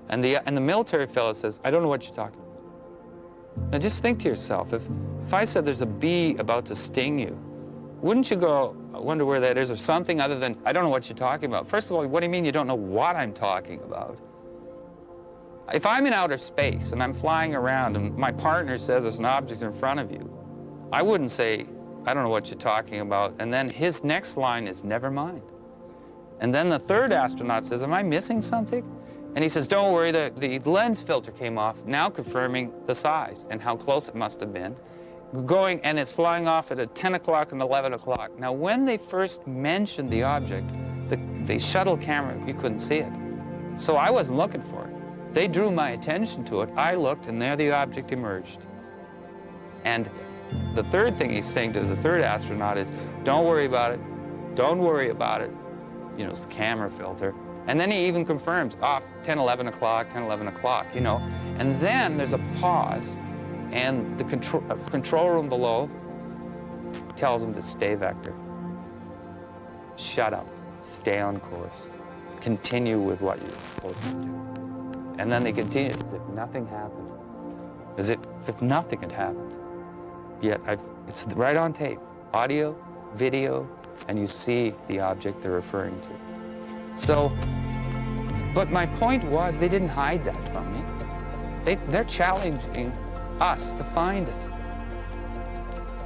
And the military fellow says, "I don't know what you're talking about." Now just think to yourself, if I said there's a bee about to sting you, wouldn't you go, "I wonder where that is," or something other than, "I don't know what you're talking about"? First of all, what do you mean you don't know what I'm talking about? If I'm in outer space and I'm flying around and my partner says there's an object in front of you, I wouldn't say, "I don't know what you're talking about," and then his next line is, "Never mind." And then the third astronaut says, "Am I missing something?" And he says, "Don't worry, the lens filter came off," now confirming the size and how close it must have been. Going, and it's flying off at 10 o'clock and 11 o'clock. Now, when they first mentioned the object, the shuttle camera, you couldn't see it. So I wasn't looking for it. They drew my attention to it. I looked, and there the object emerged. And the third thing he's saying to the third astronaut is, "Don't worry about it. Don't worry about it." You know, it's the camera filter. And then he even confirms, off 10, 11 o'clock, 10, 11 o'clock, you know. And then there's a pause, and the control room below tells him to stay vector. Shut up. Stay on course. Continue with what you're supposed to do. And then they continue as if nothing happened. As if nothing had happened. Yet it's right on tape. Audio, video, and you see the object they're referring to. So, but my point was they didn't hide that from me. They're challenging us to find it.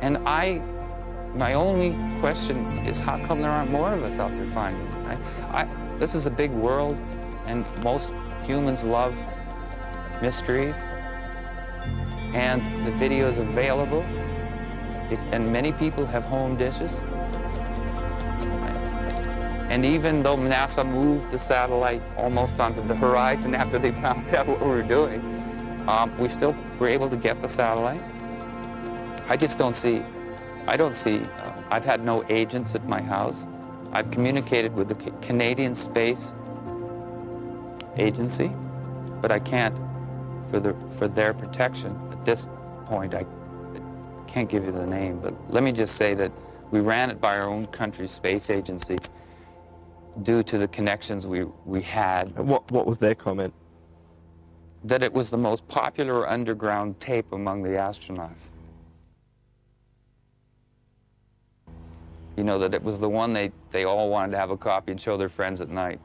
And my only question is, how come there aren't more of us out there finding it? This is a big world, and most humans love mysteries, and the video is available, and many people have home dishes. And even though NASA moved the satellite almost onto the horizon after they found out what we were doing, we still were able to get the satellite. I don't see, I've had no agents at my house. I've communicated with the Canadian Space Agency, but I can't, for their protection, at this point, I can't give you the name, but let me just say that we ran it by our own country's space agency due to the connections we had. What was their comment? That it was the most popular underground tape among the astronauts. You know, that it was the one they all wanted to have a copy and show their friends at night.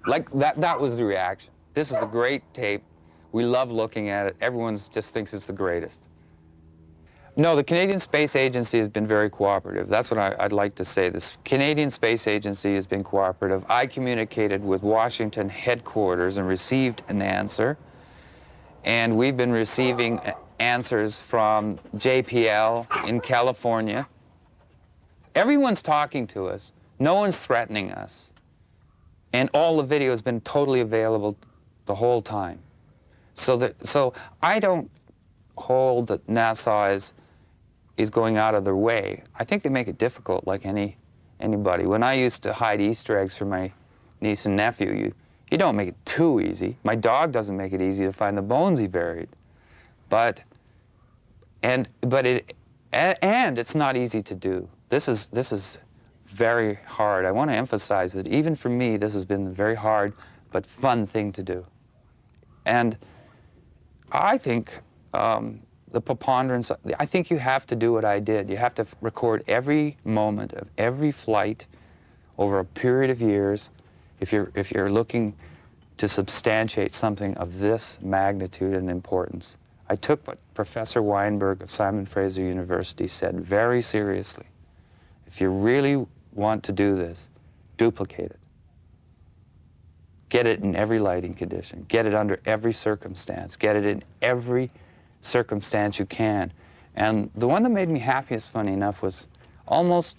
Like, that was the reaction. This is a great tape. We love looking at it. Everyone just thinks it's the greatest. No, the Canadian Space Agency has been very cooperative. That's what I'd like to say. The Canadian Space Agency has been cooperative. I communicated with Washington headquarters and received an answer. And we've been receiving answers from JPL in California. Everyone's talking to us. No one's threatening us. And all the video has been totally available the whole time. So I don't hold that NASA is going out of their way. I think they make it difficult, like anybody. When I used to hide Easter eggs for my niece and nephew, you don't make it too easy. My dog doesn't make it easy to find the bones he buried. And it's not easy to do. This is very hard. I want to emphasize that even for me, this has been a very hard but fun thing to do. And I think the preponderance, I think you have to do what I did. You have to record every moment of every flight over a period of years if you're looking to substantiate something of this magnitude and importance. I took what Professor Weinberg of Simon Fraser University said very seriously. If you really want to do this, duplicate it. Get it in every lighting condition. Get it under every circumstance. Get it in every circumstance you can. And the one that made me happiest, funny enough, was almost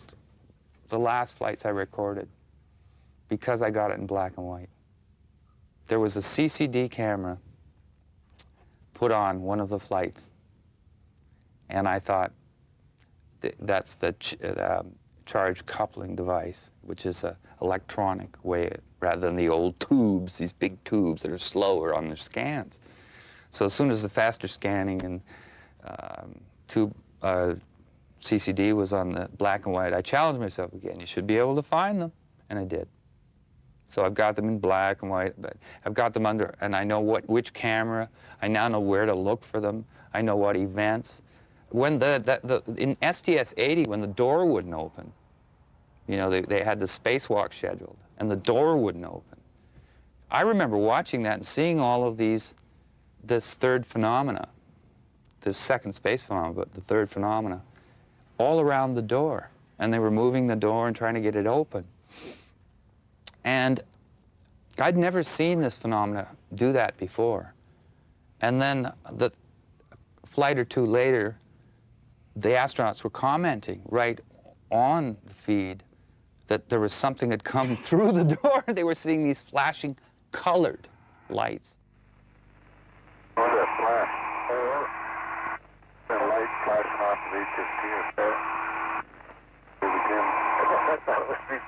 the last flights I recorded, because I got it in black and white. There was a CCD camera put on one of the flights, and I thought, that's the charge coupling device, which is an electronic way, rather than the old tubes, these big tubes that are slower on their scans. So as soon as the faster scanning and tube CCD was on the black and white, I challenged myself again. You should be able to find them, and I did. So I've got them in black and white, but I've got them under, and I know which camera. I now know where to look for them. I know what events. When in STS-80, when the door wouldn't open, you know, they had the spacewalk scheduled, and the door wouldn't open. I remember watching that and seeing all of this third phenomena, this second space phenomena, but the third phenomena, all around the door. And they were moving the door and trying to get it open. And I'd never seen this phenomena do that before. And then the flight or two later, the astronauts were commenting right on the feed that there was something had come through the door. They were seeing these flashing colored lights. Oh, that flash. That light flashing off of HST there. There's again. I thought it was me.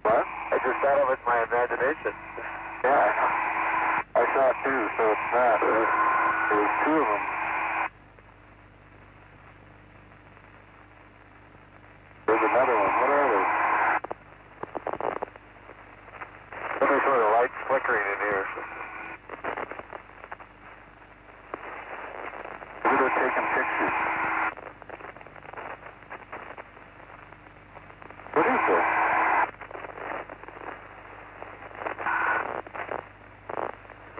What? I just thought of it in my imagination. Yeah, I saw it too, so it's not. There was two of them. There's another one. What are they? Some sort of lights flickering in here. Guido taking pictures. What is this?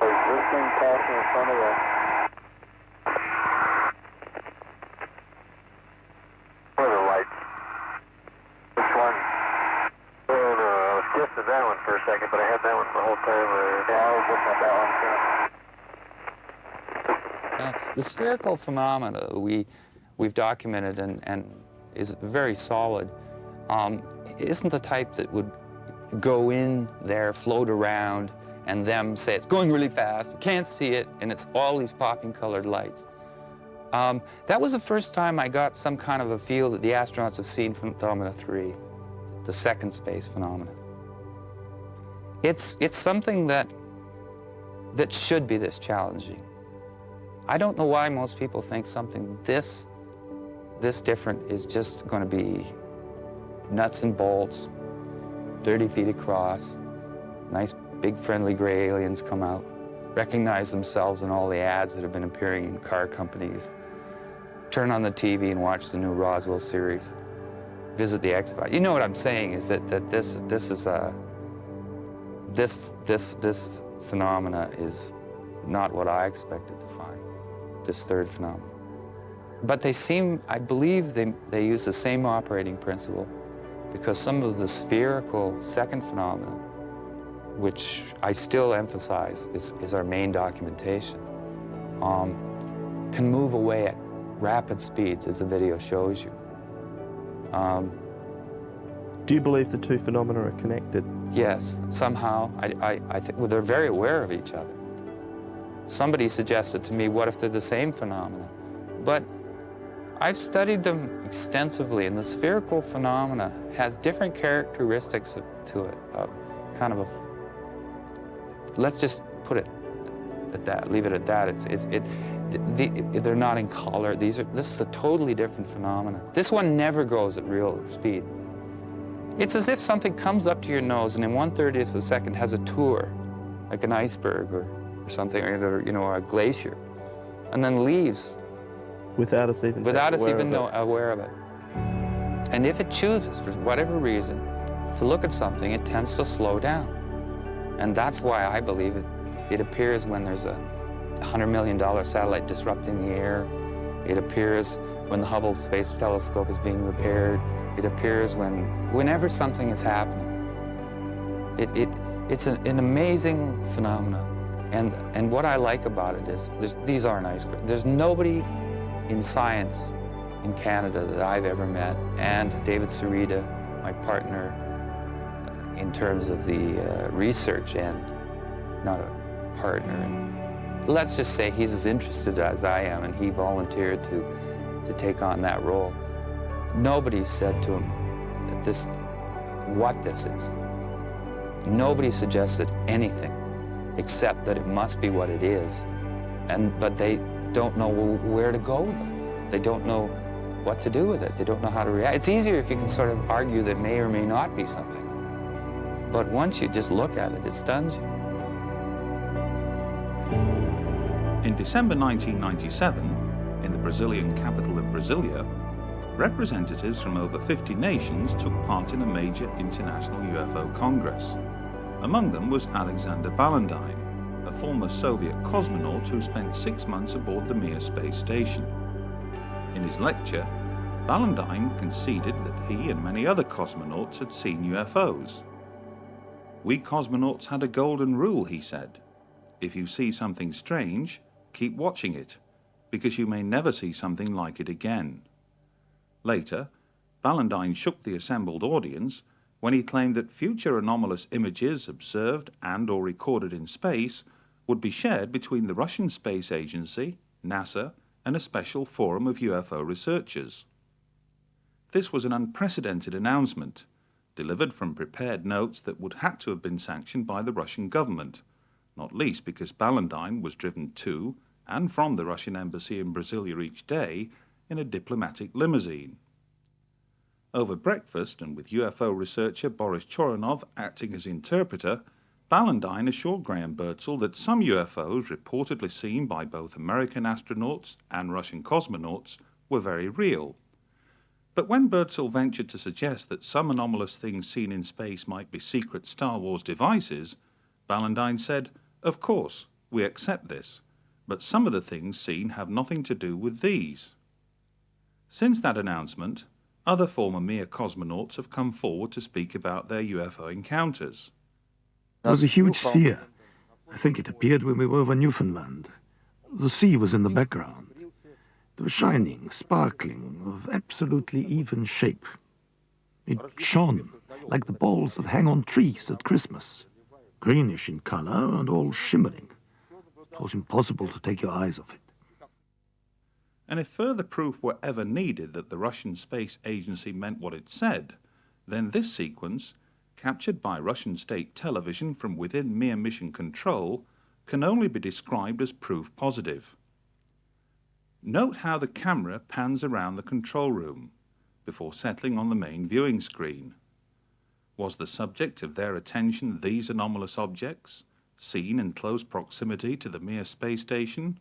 Is this thing passing in front of the... What are the lights? Which one? Oh, no, I was guessing that one for a second, but I had that one the whole time. Yeah, I was looking at that one too. The spherical phenomena we've documented and is very solid, isn't the type that would go in there, float around, and them say it's going really fast, we can't see it, and it's all these popping colored lights. That was the first time I got some kind of a feel that the astronauts have seen phenomena 3, the second space phenomena. It's something that should be this challenging. I don't know why most people think something this different is just going to be nuts and bolts, 30 feet across, nice big friendly gray aliens come out, recognize themselves in all the ads that have been appearing in car companies, turn on the TV and watch the new Roswell series, visit the X-Files. You know what I'm saying is that this phenomena is not what I expected to find, this third phenomenon. But they seem, I believe they use the same operating principle, because some of the spherical second phenomena, which I still emphasize is our main documentation, can move away at rapid speeds, as the video shows you. Do you believe the two phenomena are connected? Yes, somehow. I think well, they're very aware of each other. Somebody suggested to me, what if they're the same phenomena? But I've studied them extensively, and the spherical phenomena has different characteristics to it. Kind of a, let's just put it at that, leave it at that. They're not in color. This is a totally different phenomena. This one never goes at real speed. It's as if something comes up to your nose and in 1/30th of a second has a tour, like an iceberg or something, or you know, a glacier, and then leaves without us even aware of it. And if it chooses, for whatever reason, to look at something, it tends to slow down. And that's why I believe it appears when there's a $100 million satellite disrupting the air. It appears when the Hubble Space Telescope is being repaired. It appears whenever something is happening. It's an amazing phenomenon. And what I like about it is, these aren't icebergs. There's nobody in science in Canada that I've ever met, and David Sarita, my partner, in terms of the research end, not a partner. And let's just say he's as interested as I am, and he volunteered to take on that role. Nobody said to him that what this is. Nobody suggested anything except that it must be what it is. But they don't know where to go with it. They don't know what to do with it. They don't know how to react. It's easier if you can sort of argue that may or may not be something. But once you just look at it, it stuns you. In December 1997, in the Brazilian capital of Brasilia, representatives from over 50 nations took part in a major international UFO congress. Among them was Alexander Ballantyne, a former Soviet cosmonaut who spent 6 months aboard the Mir space station. In his lecture, Ballantyne conceded that he and many other cosmonauts had seen UFOs. "We cosmonauts had a golden rule," he said. "If you see something strange, keep watching it, because you may never see something like it again." Later, Ballantyne shook the assembled audience when he claimed that future anomalous images observed and/or recorded in space would be shared between the Russian Space Agency, NASA, and a special forum of UFO researchers. This was an unprecedented announcement, delivered from prepared notes that would have to have been sanctioned by the Russian government, not least because Ballantyne was driven to and from the Russian embassy in Brasilia each day in a diplomatic limousine. Over breakfast, and with UFO researcher Boris Choronov acting as interpreter, Ballantyne assured Graham Birdsall that some UFOs reportedly seen by both American astronauts and Russian cosmonauts were very real. But when Birdsall ventured to suggest that some anomalous things seen in space might be secret Star Wars devices, Ballantyne said, "Of course, we accept this, but some of the things seen have nothing to do with these." Since that announcement, other former Mir cosmonauts have come forward to speak about their UFO encounters. There was a huge sphere. I think it appeared when we were over Newfoundland. The sea was in the background. It was shining, sparkling, of absolutely even shape. It shone like the balls that hang on trees at Christmas, greenish in color and all shimmering. It was impossible to take your eyes off it. And if further proof were ever needed that the Russian Space Agency meant what it said, then this sequence, captured by Russian state television from within Mir mission control, can only be described as proof positive. Note how the camera pans around the control room before settling on the main viewing screen. Was the subject of their attention these anomalous objects, seen in close proximity to the Mir space station?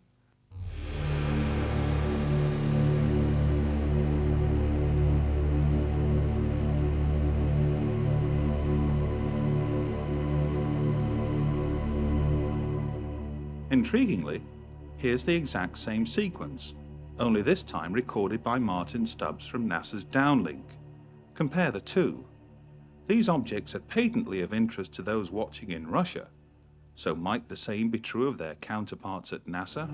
Intriguingly, here's the exact same sequence, only this time recorded by Martin Stubbs from NASA's Downlink. Compare the two. These objects are patently of interest to those watching in Russia, so might the same be true of their counterparts at NASA?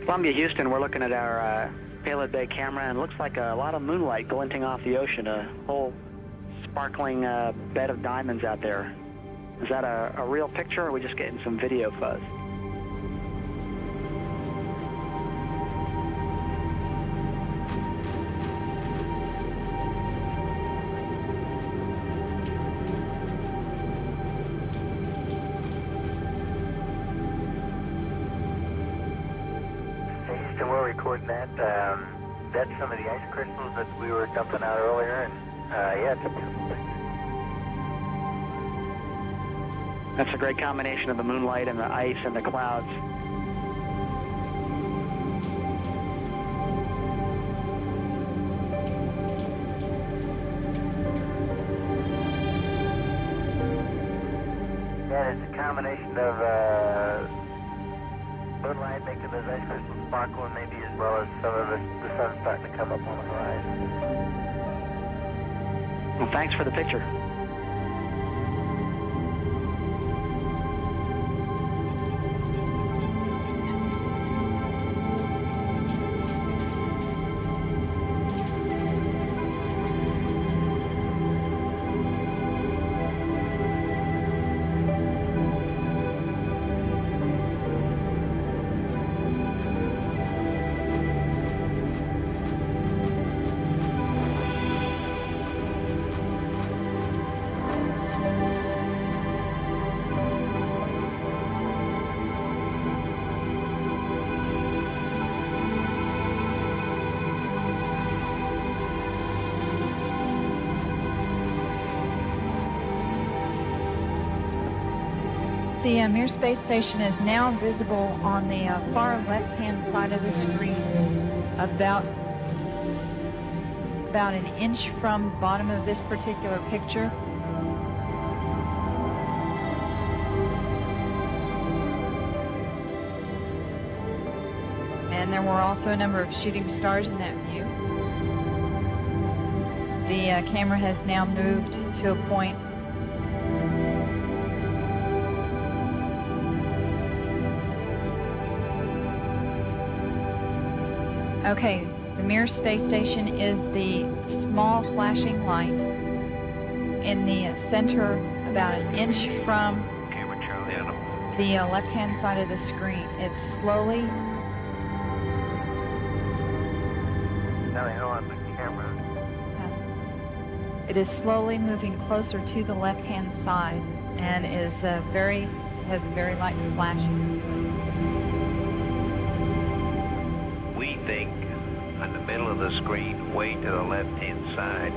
Columbia, Houston, we're looking at our Payload Bay camera, and it looks like a lot of moonlight glinting off the ocean, a whole sparkling bed of diamonds out there. Is that a real picture, or are we just getting some video fuzz? Houston, we're recording that. That's some of the ice crystals that we were dumping out earlier, and yeah, it's a beautiful picture. That's a great combination of the moonlight and the ice and the clouds. Yeah, it's a combination of moonlight making those ice crystals sparkle, and maybe as well as some of the sun starting to come up on the horizon. Well, thanks for the picture. The Mir space station is now visible on the far left-hand side of the screen, about an inch from the bottom of this particular picture. And there were also a number of shooting stars in that view. The camera has now moved to a point Okay, the Mir space station is the small flashing light in the center, about an inch from the left-hand side of the screen. It's slowly... Now they know on the camera. It is slowly moving closer to the left-hand side and is has very light flashing. We think on the middle of the screen, way to the left-hand side.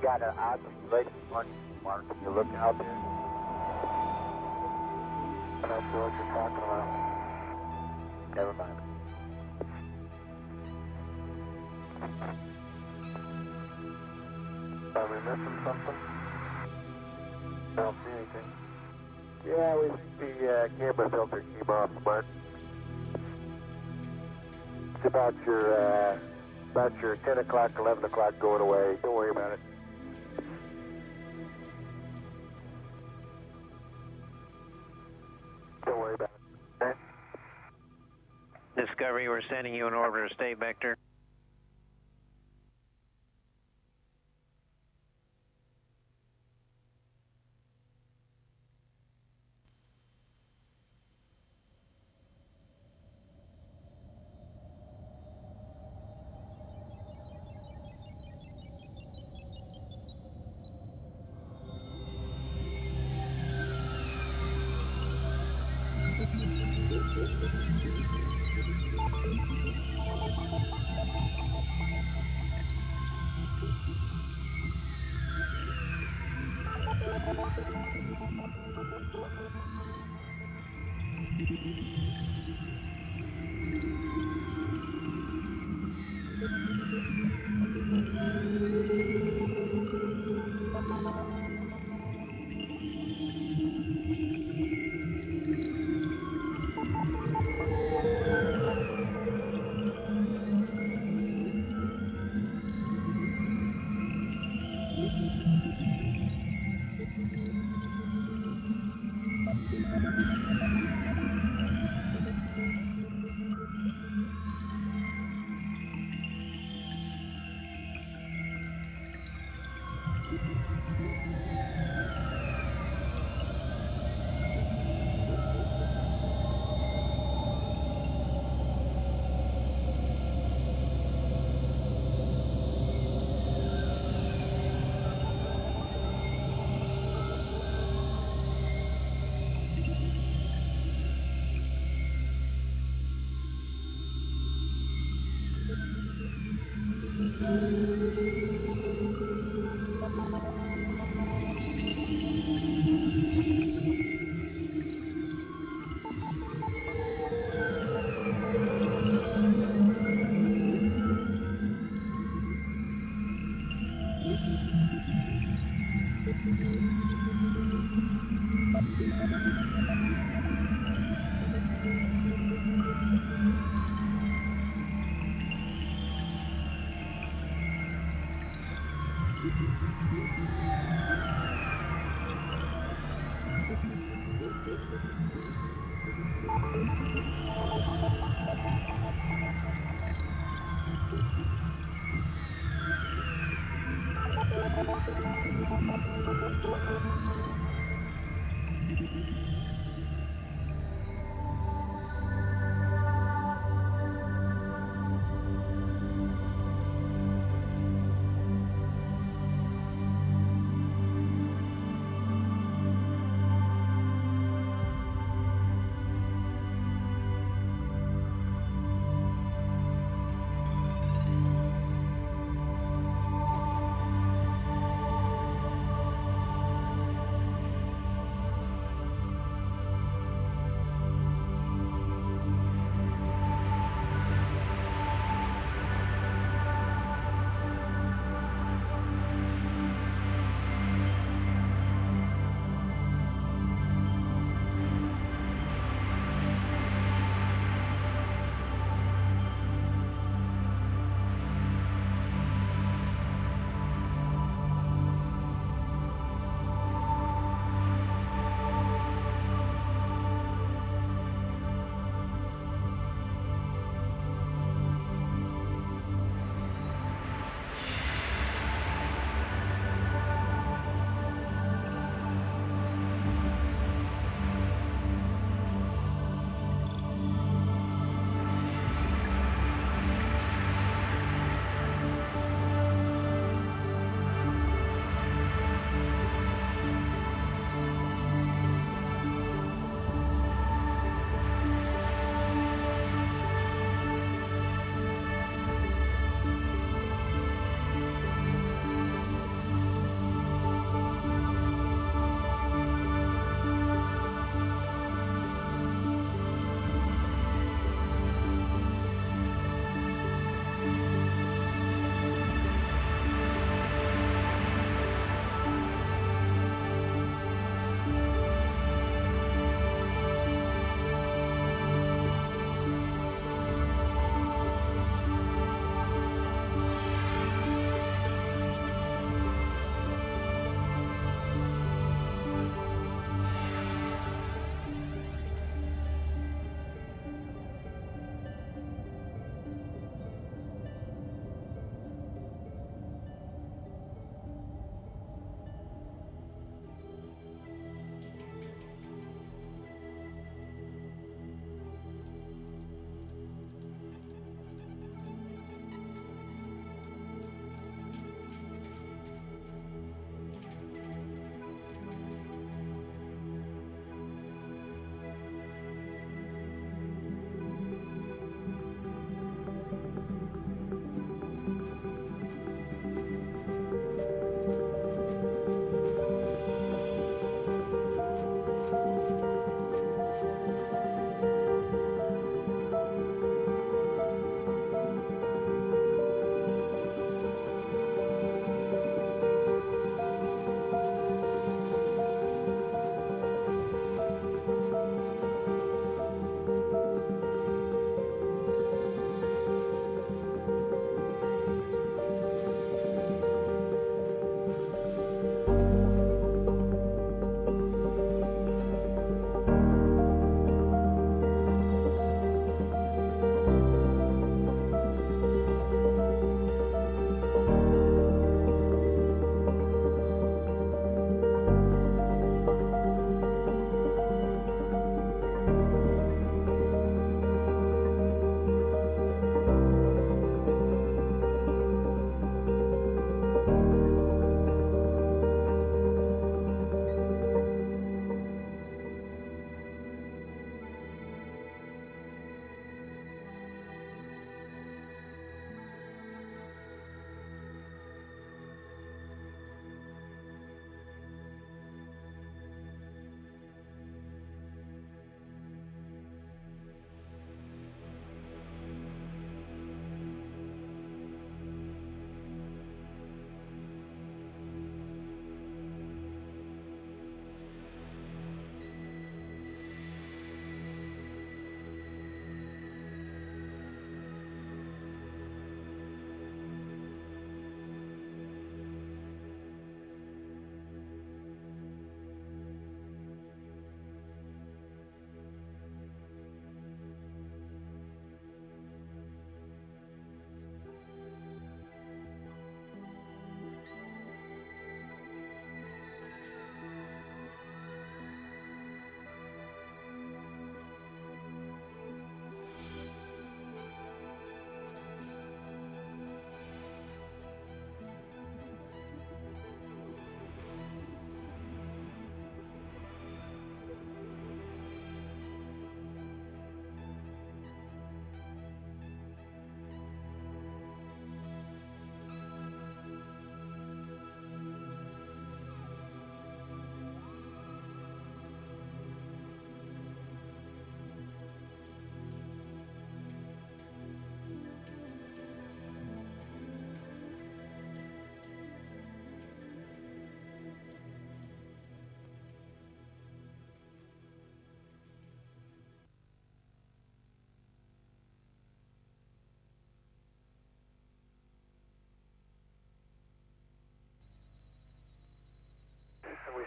Got an odd relation on Mark. You look out there. I'm not sure what you're talking about. Never mind. Are we missing something? I don't see anything. Yeah, we think the camera filter came off, Mark. It's about your 10 o'clock, 11 o'clock going away. Don't worry about it. Don't worry about it. Okay? Discovery, we're sending you an order to stay vector.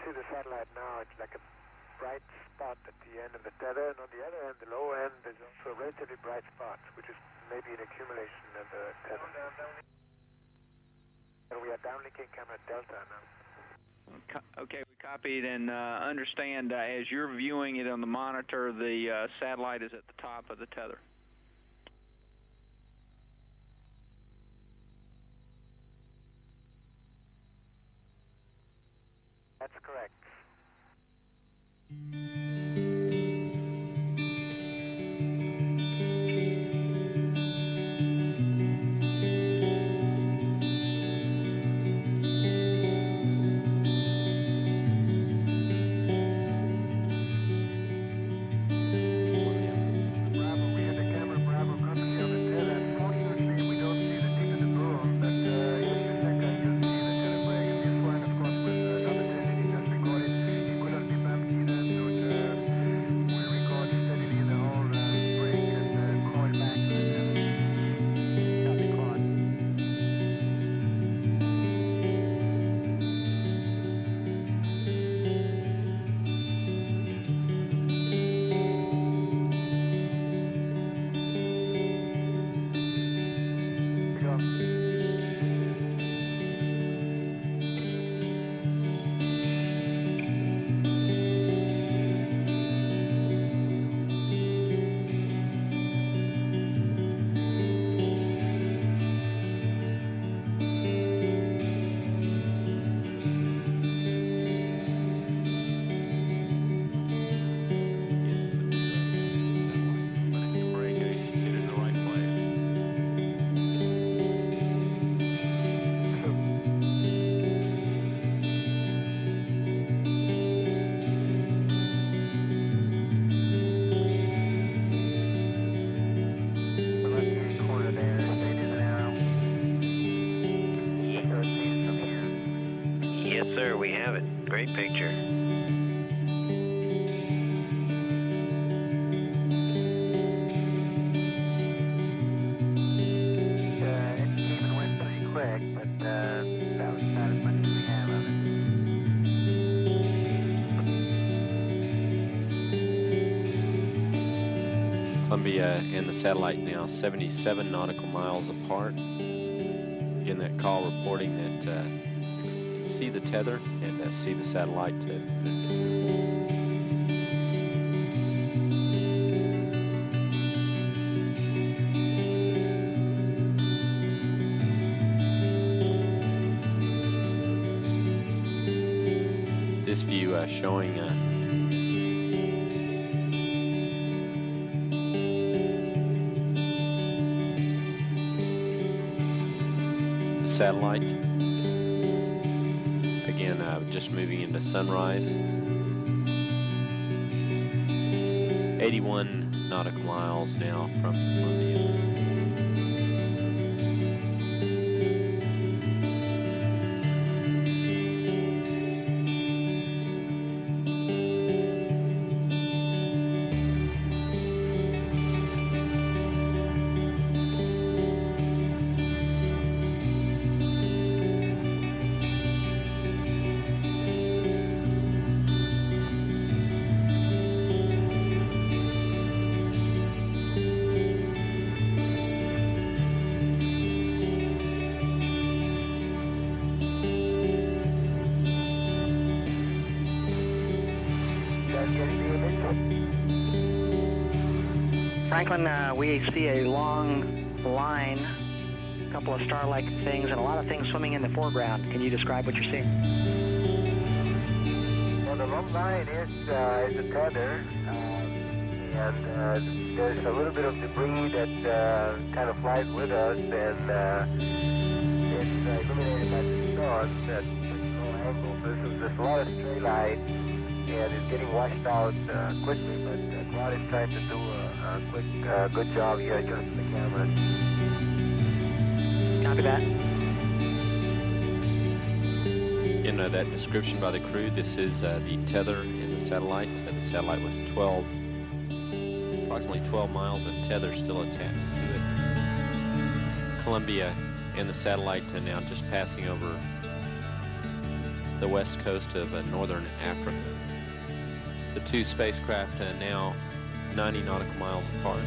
see the satellite now. It's like a bright spot at the end of the tether, and on the other end, the low end, there's also a relatively bright spot, which is maybe an accumulation of the tether. And we are downlinking camera Delta now. Okay, we copied and understand as you're viewing it on the monitor, the satellite is at the top of the tether. That's correct. We have it. Great picture. It even went pretty quick, but that was not as much as we have of it. Columbia and the satellite now 77 nautical miles apart. Again, that call reporting that see the tether and see the satellite. This view showing the satellite. Again, just moving into sunrise. 81 nautical miles now from Columbia. Franklin, we see a long line, a couple of star-like things, and a lot of things swimming in the foreground. Can you describe what you're seeing? Well, the long line is a tether, and there's a little bit of debris that kind of flies with us, and it's illuminated by the sun at such low angle. There's a lot of stray light, and it's getting washed out quickly, but Claude is trying to do a quick, good job here adjusting the camera. Copy that. Again, that description by the crew, this is the tether in the satellite with approximately 12 miles of tether still attached to it. Columbia and the satellite are now just passing over the west coast of northern Africa. The two spacecraft now 90 nautical miles apart.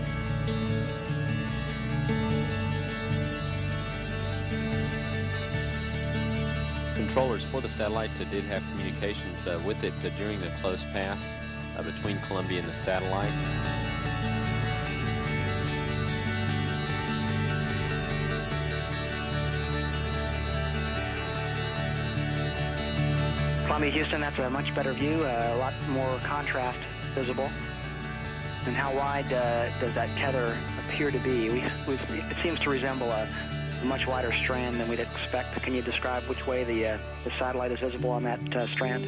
Controllers for the satellite did have communications with it during the close pass between Columbia and the satellite. Columbia, Houston, that's a much better view, a lot more contrast visible. And how wide does that tether appear to be? It seems to resemble a much wider strand than we'd expect. Can you describe which way the satellite is visible on that strand?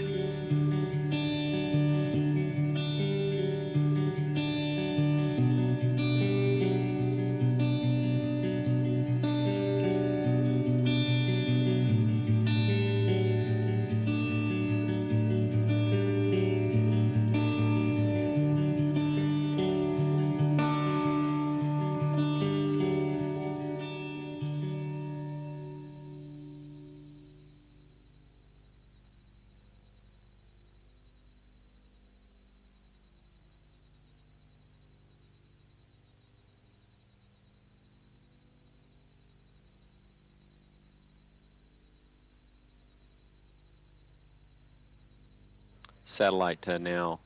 Satellite now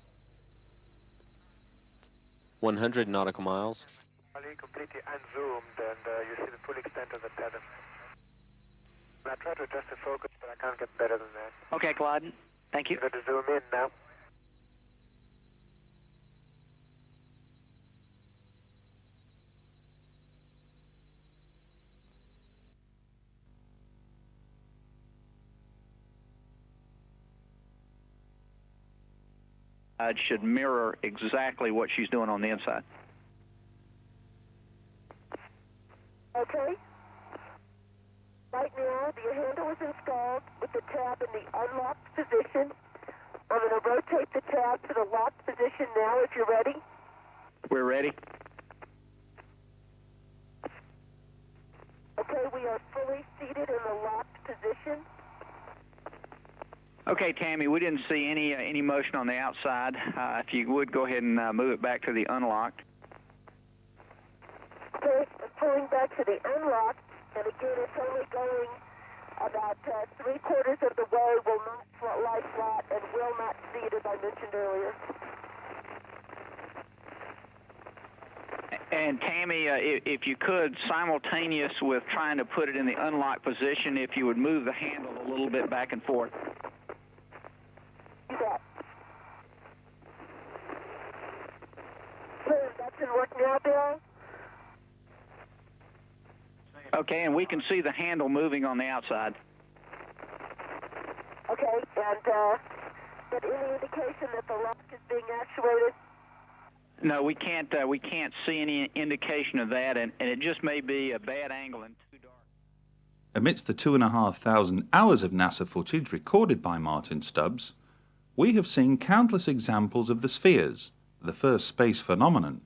100 nautical miles. Completely unzoomed, and you see the full extent of the tether. I try to adjust the focus, but I can't get better than that. Okay, Claude. Thank you. I'm going to zoom in now. It should mirror exactly what she's doing on the inside. Okay. Right now, the handle is installed with the tab in the unlocked position. I'm going to rotate the tab to the locked position now if you're ready. We're ready. Okay, we are fully seated in the locked position. Okay, Tammy, we didn't see any motion on the outside. If you would, go ahead and move it back to the unlocked. Okay, I'm pulling back to the unlocked, and again, it's only going about 3/4 of the way, will not lie flat, and will not seat, as I mentioned earlier. And Tammy, if you could, simultaneous with trying to put it in the unlocked position, if you would move the handle a little bit back and forth. Do that. That's in work now, Bill? Okay, and we can see the handle moving on the outside. Okay, and but any indication that the lock is being actuated? No, we can't see any indication of that, and it just may be a bad angle and too dark. Amidst the 2,500 hours of NASA footage recorded by Martin Stubbs, we have seen countless examples of the spheres, the first space phenomenon.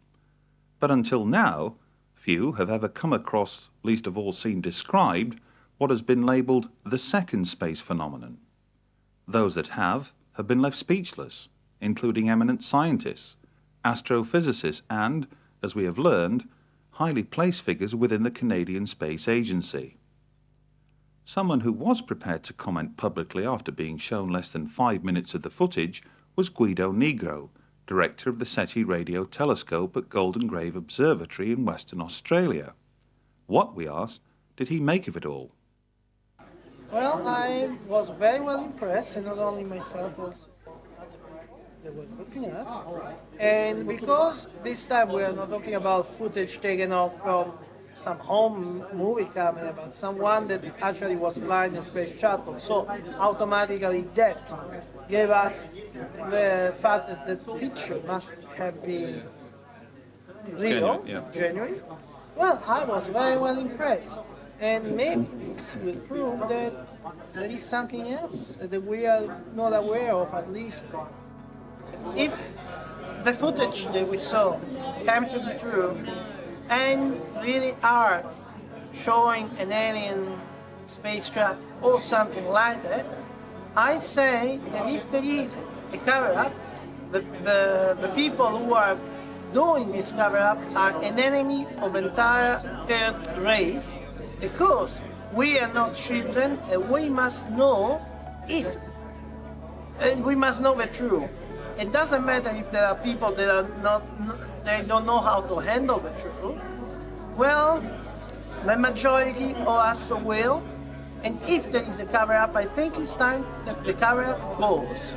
But until now, few have ever come across, least of all seen described, what has been labelled the second space phenomenon. Those that have been left speechless, including eminent scientists, astrophysicists and, as we have learned, highly placed figures within the Canadian Space Agency. Someone who was prepared to comment publicly after being shown less than 5 minutes of the footage was Guido Nigro, director of the SETI radio telescope at Golden Grave Observatory in Western Australia. What, we asked, did he make of it all? Well, I was very well impressed, and not only myself, also other people that were looking at. And because this time we are not talking about footage taken off from some home movie camera, but someone that actually was flying a space shuttle. So automatically that gave us the fact that the picture must have been real, genuine. Well, I was very well impressed. And maybe this will prove that there is something else that we are not aware of, at least. If the footage that we saw came to be true and really are showing an alien spacecraft or something like that, I say that if there is a cover-up, the people who are doing this cover-up are an enemy of entire Earth race, because we are not children and we must know we must know the truth. It doesn't matter if there are people that are they don't know how to handle the truth. Well, the majority of us will, and if there is a cover-up, I think it's time that the cover-up goes.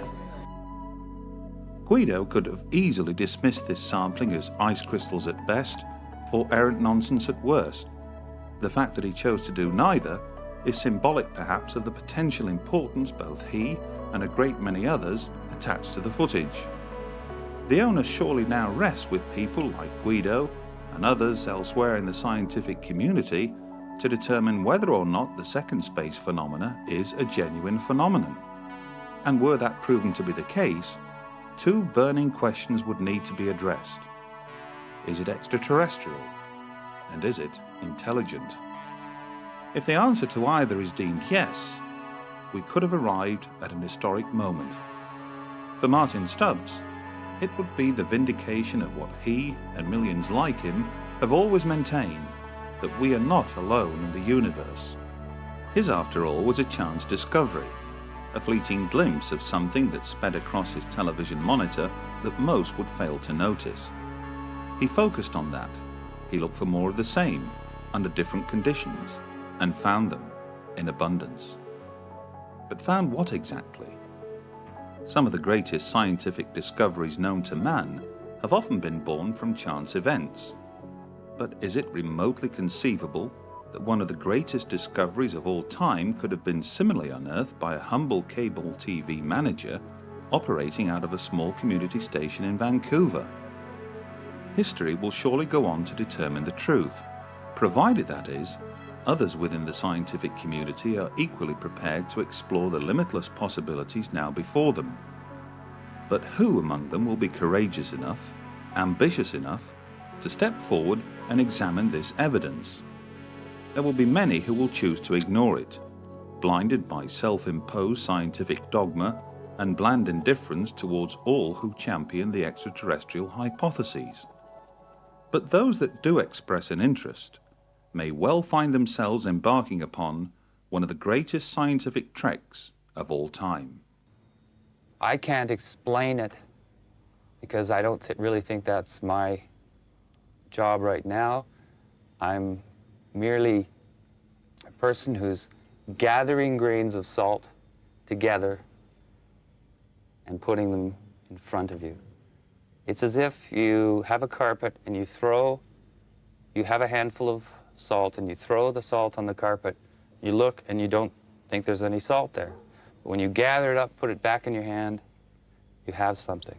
Guido could have easily dismissed this sampling as ice crystals at best, or errant nonsense at worst. The fact that he chose to do neither is symbolic perhaps of the potential importance both he and a great many others attach to the footage. The onus surely now rests with people like Guido and others elsewhere in the scientific community to determine whether or not the second space phenomena is a genuine phenomenon. And were that proven to be the case, two burning questions would need to be addressed. Is it extraterrestrial? And is it intelligent? If the answer to either is deemed yes, we could have arrived at an historic moment. For Martin Stubbs, it would be the vindication of what he and millions like him have always maintained, that we are not alone in the universe. His, after all, was a chance discovery, a fleeting glimpse of something that sped across his television monitor that most would fail to notice. He focused on that. He looked for more of the same, under different conditions, and found them in abundance. But found what exactly? Some of the greatest scientific discoveries known to man have often been born from chance events. But is it remotely conceivable that one of the greatest discoveries of all time could have been similarly unearthed by a humble cable TV manager operating out of a small community station in Vancouver? History will surely go on to determine the truth, provided, that is, others within the scientific community are equally prepared to explore the limitless possibilities now before them. But who among them will be courageous enough, ambitious enough, to step forward and examine this evidence? There will be many who will choose to ignore it, blinded by self-imposed scientific dogma and bland indifference towards all who champion the extraterrestrial hypotheses. But those that do express an interest may well find themselves embarking upon one of the greatest scientific treks of all time. I can't explain it because I don't really think that's my job right now. I'm merely a person who's gathering grains of salt together and putting them in front of you. It's as if you have a carpet and you have a handful of salt and you throw the salt on the carpet, you look and you don't think there's any salt there. But when you gather it up, put it back in your hand, you have something.